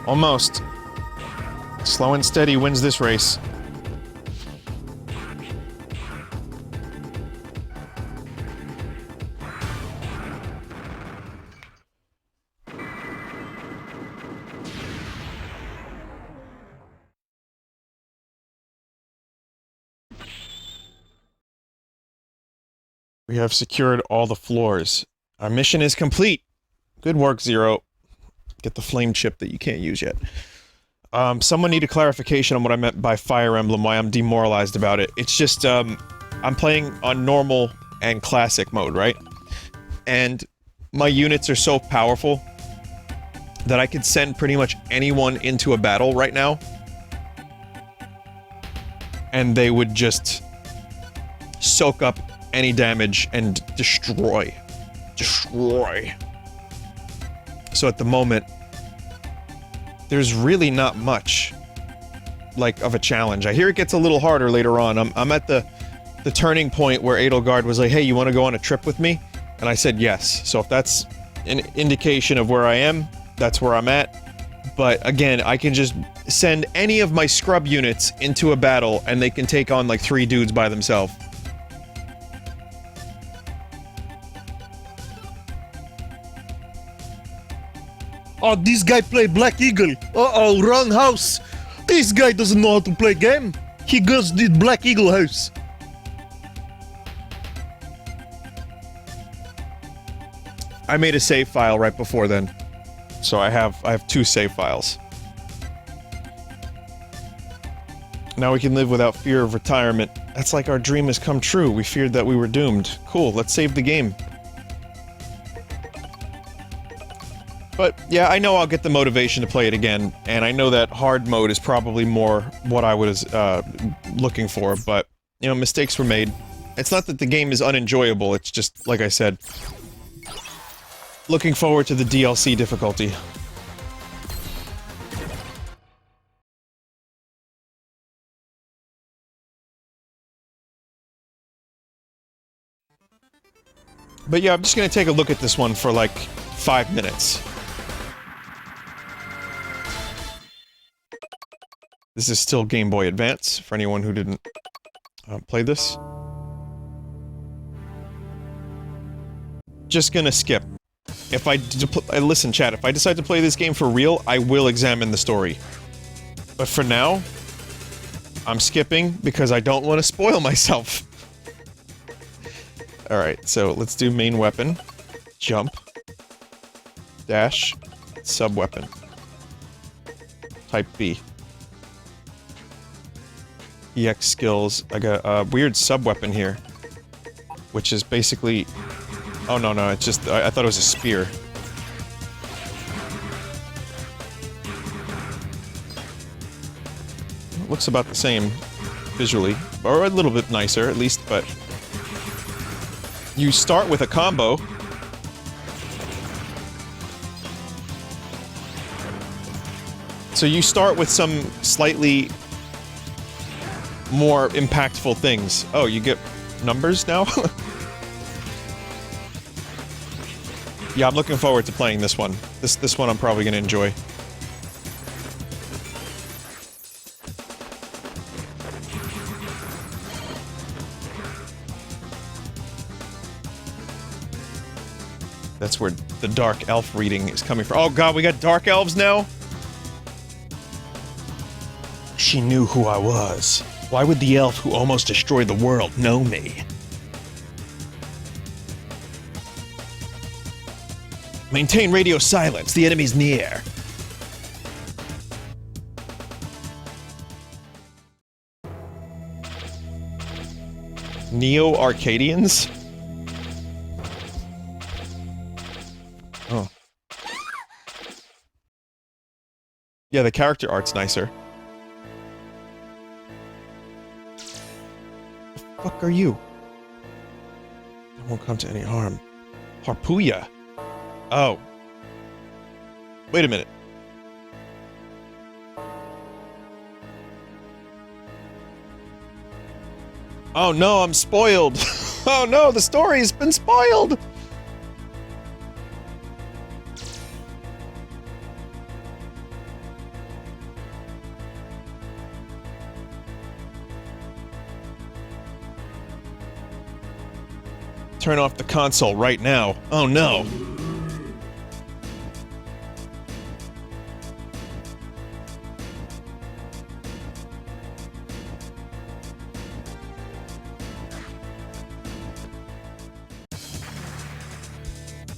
Almost. Slow and steady wins this race. We have secured all the floors. Our mission is complete. Good work, Zero. Get the flame chip that you can't use yet. Someone need a clarification on what I meant by Fire Emblem, why I'm demoralized about it. It's just, I'm playing on normal and classic mode, right? And my units are so powerful that I could send pretty much anyone into a battle right now. And they would just soak up any damage and destroy. Destroy. So at the moment, there's really not much, like, of a challenge. I hear it gets a little harder later on. I'm at the turning point where Edelgard was like, hey, you want to go on a trip with me? And I said yes. So if that's an indication of where I am, that's where I'm at. But again, I can just send any of my scrub units into a battle and they can take on like 3 dudes by themselves. Oh, this guy play Black Eagle. Uh-oh, wrong house. This guy doesn't know how to play game. He just did Black Eagle house. I made a save file right before then. So I have 2 save files. Now we can live without fear of retirement. That's like our dream has come true. We feared that we were doomed. Cool, let's save the game. But, yeah, I know I'll get the motivation to play it again, and I know that hard mode is probably more what I was, looking for, but, you know, mistakes were made. It's not that the game is unenjoyable, it's just, like I said, looking forward to the DLC difficulty. But yeah, I'm just gonna take a look at this one for like 5 minutes. This is still Game Boy Advance, for anyone who didn't play this. Just gonna skip. If listen, chat, if I decide to play this game for real, I will examine the story. But for now, I'm skipping because I don't want to spoil myself. Alright, so let's do main weapon, jump, dash, sub-weapon. Type B. EX skills, I got a weird sub-weapon here. Which is basically... Oh no, it's just, I thought it was a spear. It looks about the same, visually. Or a little bit nicer, at least, but... You start with a combo. So you start with some slightly more impactful things. Oh, you get numbers now? Yeah, I'm looking forward to playing this one. This one I'm probably gonna enjoy. That's where the Dark Elf reading is coming from. Oh god, we got Dark Elves now? She knew who I was. Why would the elf who almost destroyed the world know me? Maintain radio silence. The enemy's near. Neo-Arcadians? Oh. Yeah, the character art's nicer. The fuck are you? It won't come to any harm. Harpuya? Oh. Wait a minute. Oh no, I'm spoiled! Oh no, the story's been spoiled! Turn off the console right now. Oh no.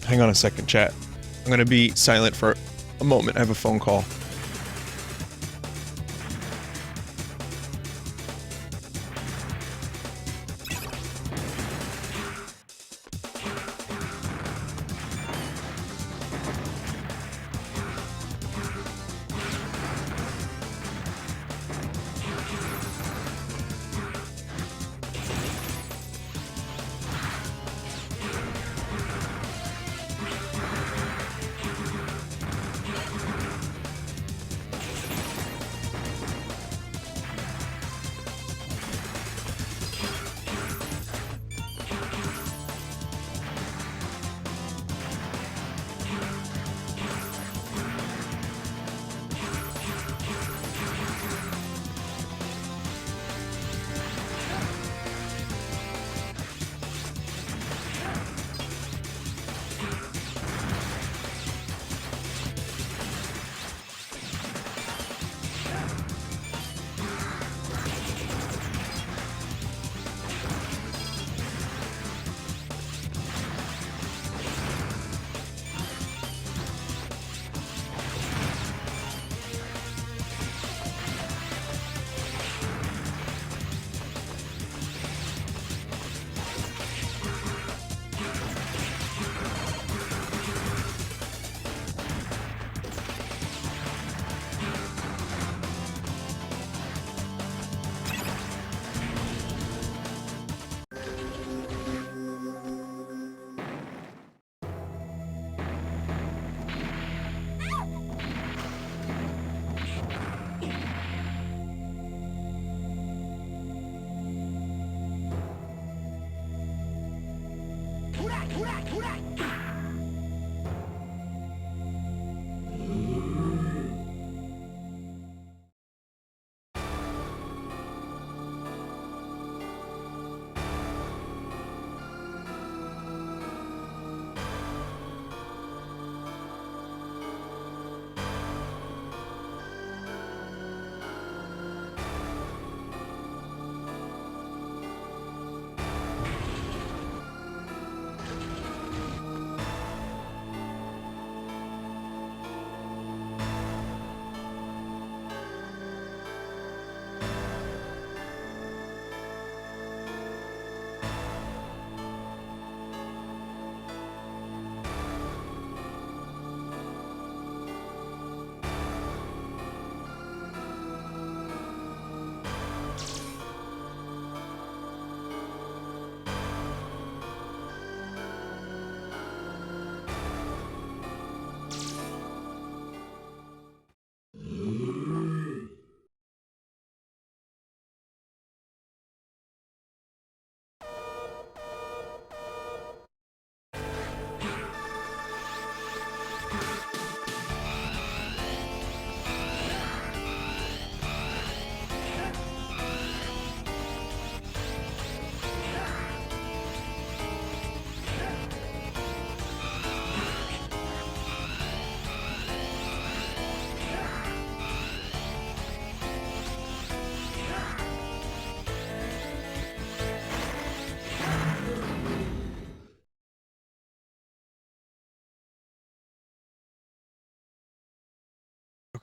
Hang on a second, chat. I'm gonna be silent for a moment. I have a phone call.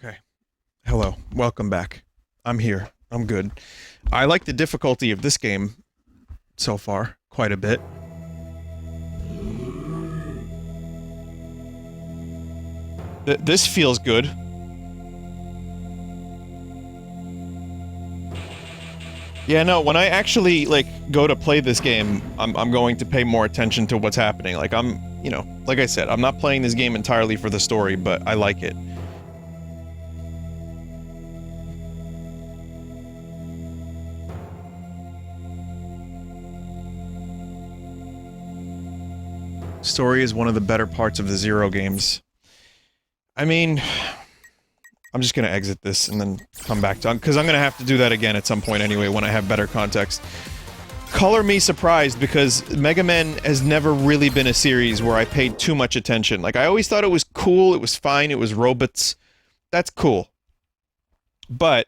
Okay. Hello. Welcome back. I'm here. I'm good. I like the difficulty of this game so far quite a bit. This feels good. Yeah, no, when I actually, like, go to play this game, I'm going to pay more attention to what's happening. Like, you know, like I said, I'm not playing this game entirely for the story, but I like it. Story is one of the better parts of the Zero games. I mean, I'm just gonna exit this and then come back to, because I'm gonna have to do that again at some point anyway when I have better context. Color me surprised, because Megaman has never really been a series where I paid too much attention. Like, I always thought it was cool, it was fine, it was robots. That's cool. But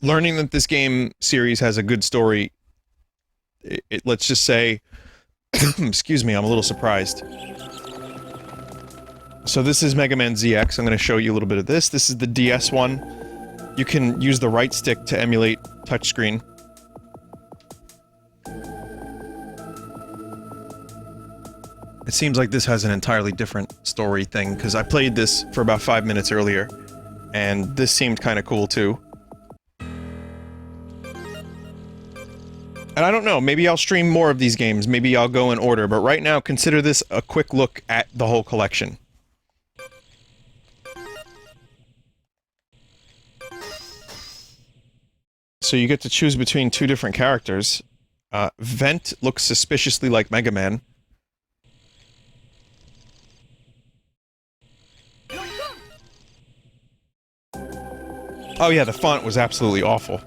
learning that this game series has a good story, let's just say, excuse me, I'm a little surprised. So this is Mega Man ZX. I'm going to show you a little bit of this. This is the DS one. You can use the right stick to emulate touchscreen. It seems like this has an entirely different story thing, because I played this for about 5 minutes earlier, and this seemed kind of cool too. And I don't know, maybe I'll stream more of these games, maybe I'll go in order, but right now consider this a quick look at the whole collection. So you get to choose between two different characters. Vent looks suspiciously like Mega Man. Oh yeah, the font was absolutely awful.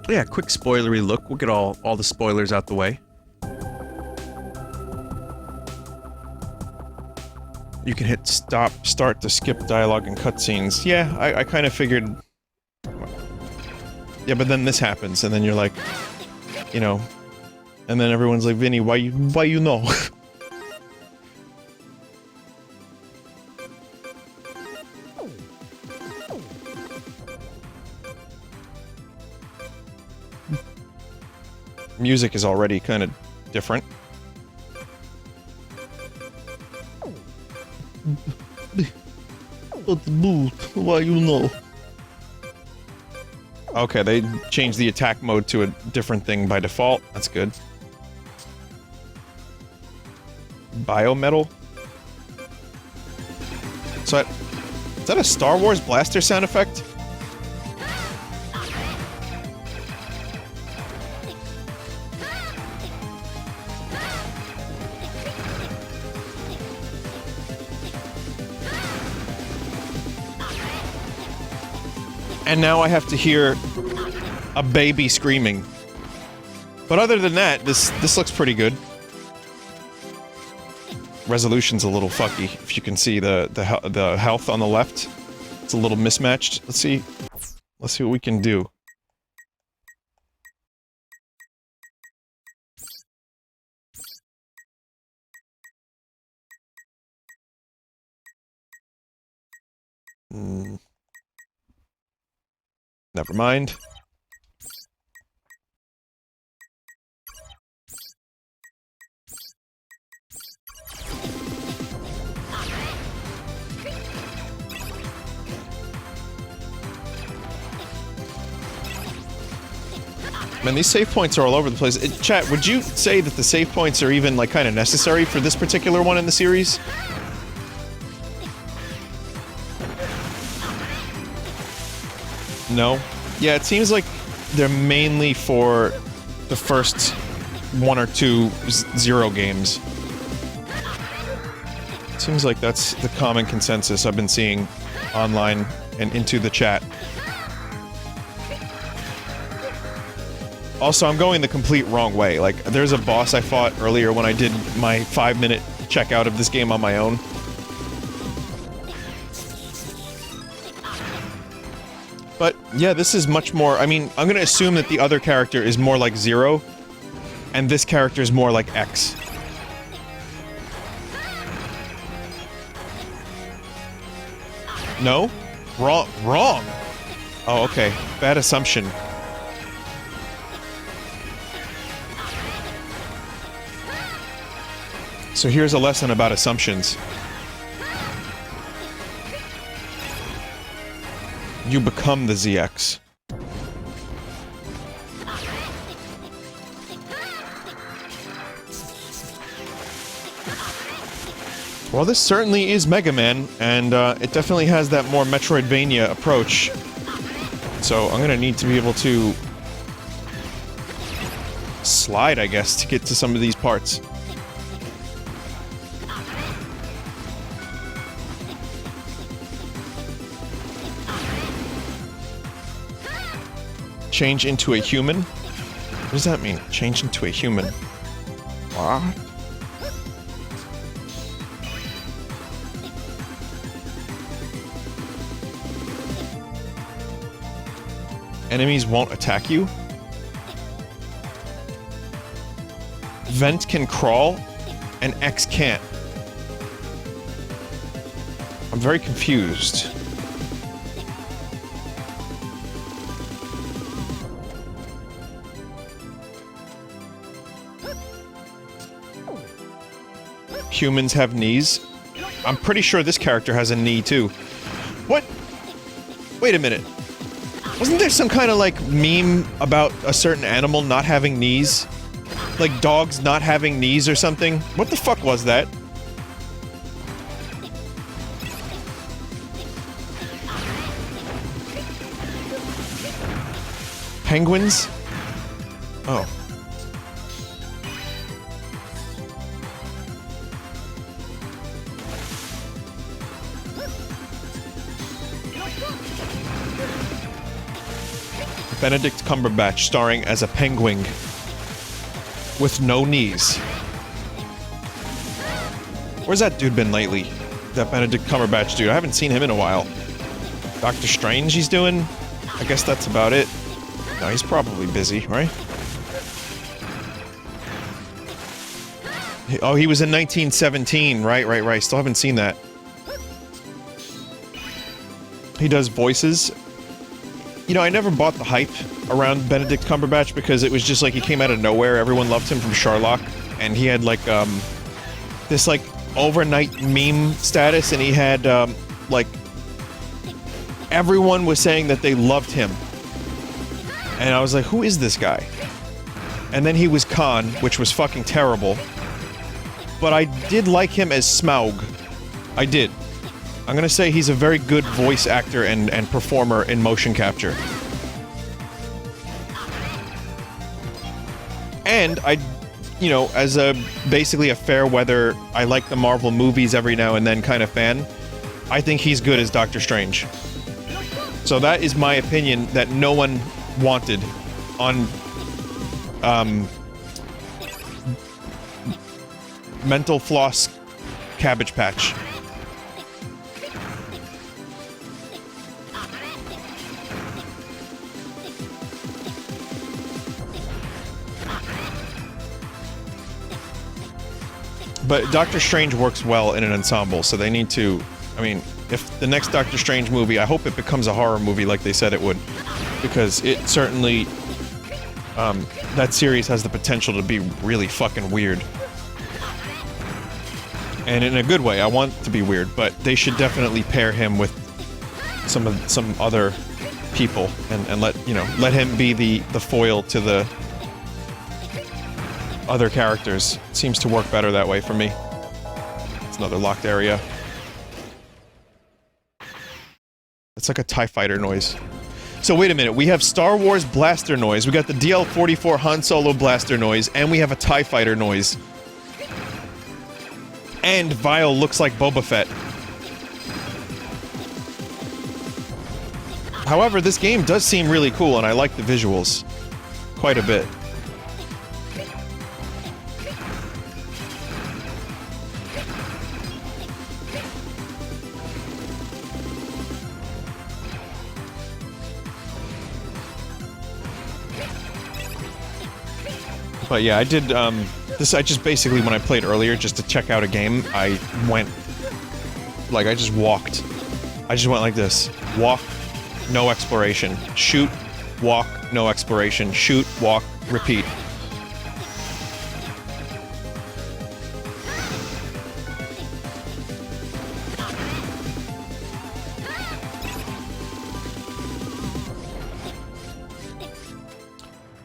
Yeah, quick spoilery look. We'll get all the spoilers out the way. You can hit start to skip dialogue and cutscenes. Yeah, I kind of figured... Yeah, but then this happens, and then you're like... You know... And then everyone's like, Vinny, why you know? Music is already kind of different. Why you know? Okay, they changed the attack mode to a different thing by default. That's good. Biometal? So, is that a Star Wars blaster sound effect? And now I have to hear a baby screaming. But other than that, this looks pretty good. Resolution's a little fucky. If you can see the health on the left, it's a little mismatched. Let's see what we can do. Never mind. Man, these save points are all over the place. Chat, would you say that the save points are even, like, kind of necessary for this particular one in the series? No? Yeah, it seems like they're mainly for the first 1 or 2 Zero games. Seems like that's the common consensus I've been seeing online and into the chat. Also, I'm going the complete wrong way. Like, there's a boss I fought earlier when I did my 5-minute checkout of this game on my own. But, yeah, this is much more... I mean, I'm gonna assume that the other character is more like Zero, and this character is more like X. No? Wrong. Oh, okay. Bad assumption. So here's a lesson about assumptions. You become the ZX. Well, this certainly is Megaman, and it definitely has that more Metroidvania approach. So I'm gonna need to be able to slide, I guess, to get to some of these parts. Change into a human? What does that mean? Change into a human. What? Enemies won't attack you? Vent can crawl, and X can't. I'm very confused. Humans have knees. I'm pretty sure this character has a knee, too. What? Wait a minute. Wasn't there some kind of, like, meme about a certain animal not having knees? Like, dogs not having knees or something? What the fuck was that? Penguins? Oh. Benedict Cumberbatch starring as a penguin with no knees. Where's that dude been lately? That Benedict Cumberbatch dude. I haven't seen him in a while. Doctor Strange he's doing? I guess that's about it. No, he's probably busy, right? Oh, he was in 1917. Right. Still haven't seen that. He does voices. You know, I never bought the hype around Benedict Cumberbatch because it was just like he came out of nowhere. Everyone loved him from Sherlock, and he had like this like overnight meme status, and he had like everyone was saying that they loved him. And I was like, who is this guy? And then he was Khan, which was fucking terrible. But I did like him as Smaug. I did. I'm gonna say he's a very good voice actor and performer in motion capture. And you know, as basically a fair weather, I like the Marvel movies every now and then kind of fan, I think he's good as Doctor Strange. So that is my opinion that no one wanted on, Mental Floss Cabbage Patch. But Doctor Strange works well in an ensemble, so they need to... I mean, if the next Doctor Strange movie, I hope it becomes a horror movie like they said it would. Because it certainly... that series has the potential to be really fucking weird. And in a good way, I want it to be weird, but they should definitely pair him with some other people and let him be the foil to the other characters. It seems to work better that way for me. It's another locked area. It's like a TIE fighter noise. So wait a minute, we have Star Wars blaster noise, we got the DL-44 Han Solo blaster noise, and we have a TIE fighter noise. And Vile looks like Boba Fett. However, this game does seem really cool, and I like the visuals quite a bit. But yeah, I did, I just basically, when I played earlier, just to check out a game, I went, like, I just walked. I just went like this. Walk, no exploration. Shoot, walk, no exploration. Shoot, walk, repeat.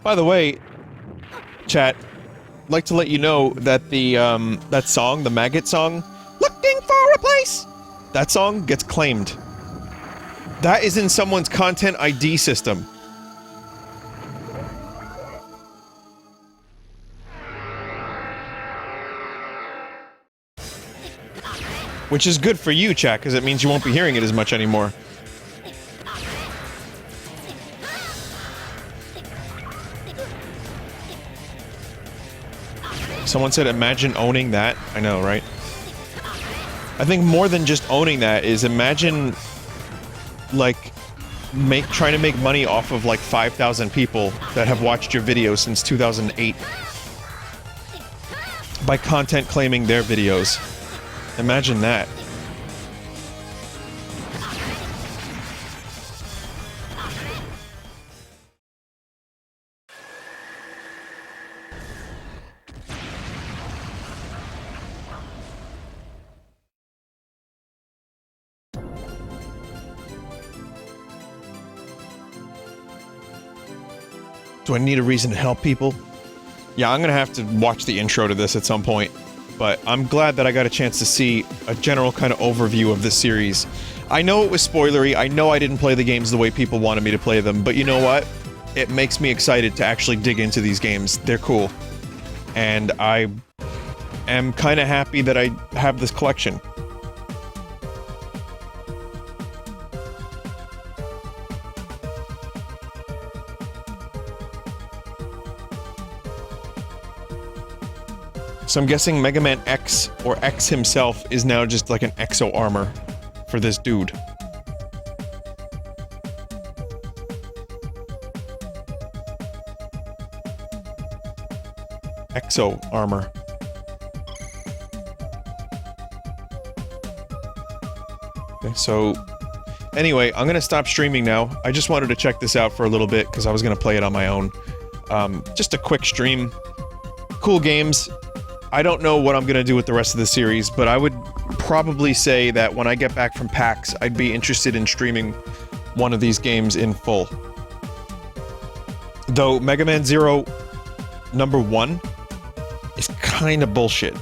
By the way, chat, I'd like to let you know that the, that song, the Maggot song, Looking for a Place, that song gets claimed. That is in someone's content ID system. Which is good for you, chat, because it means you won't be hearing it as much anymore. Someone said, imagine owning that. I know, right? I think more than just owning that is imagine, like, trying to make money off of, like, 5,000 people that have watched your videos since 2008. By content claiming their videos. Imagine that. Do I need a reason to help people? Yeah, I'm gonna have to watch the intro to this at some point, but I'm glad that I got a chance to see a general kind of overview of this series. I know it was spoilery, I know I didn't play the games the way people wanted me to play them, but you know what? It makes me excited to actually dig into these games. They're cool. And I am kind of happy that I have this collection. So I'm guessing Megaman X, or X himself, is now just like an exo armor for this dude. Exo armor. Okay, so... Anyway, I'm gonna stop streaming now. I just wanted to check this out for a little bit, because I was gonna play it on my own. Just a quick stream. Cool games. I don't know what I'm gonna do with the rest of the series, but I would probably say that when I get back from PAX, I'd be interested in streaming one of these games in full. Though Mega Man Zero #1 is kind of bullshit.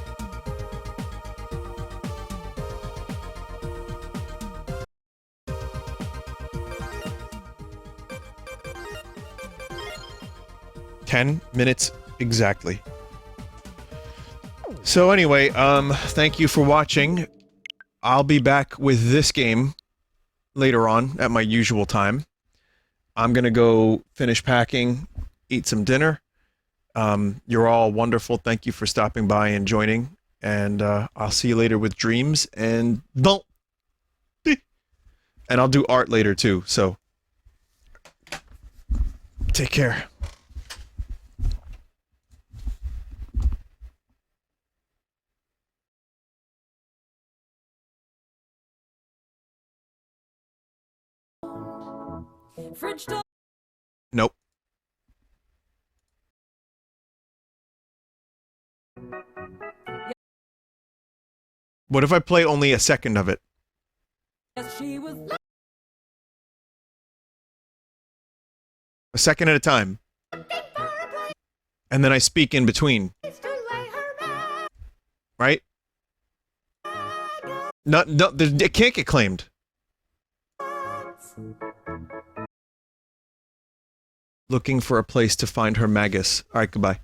Ten minutes exactly. So anyway, thank you for watching. I'll be back with this game later on at my usual time. I'm gonna go finish packing, eat some dinner. You're all wonderful. Thank you for stopping by and joining. And I'll see you later with dreams and don't. And I'll do art later too. So take care. Fridge door. Nope. What if I play only a second of it? She was A second at a time. And then I speak in between. Right? No, it can't get claimed. Looking for a place to find her magus. Alright, goodbye.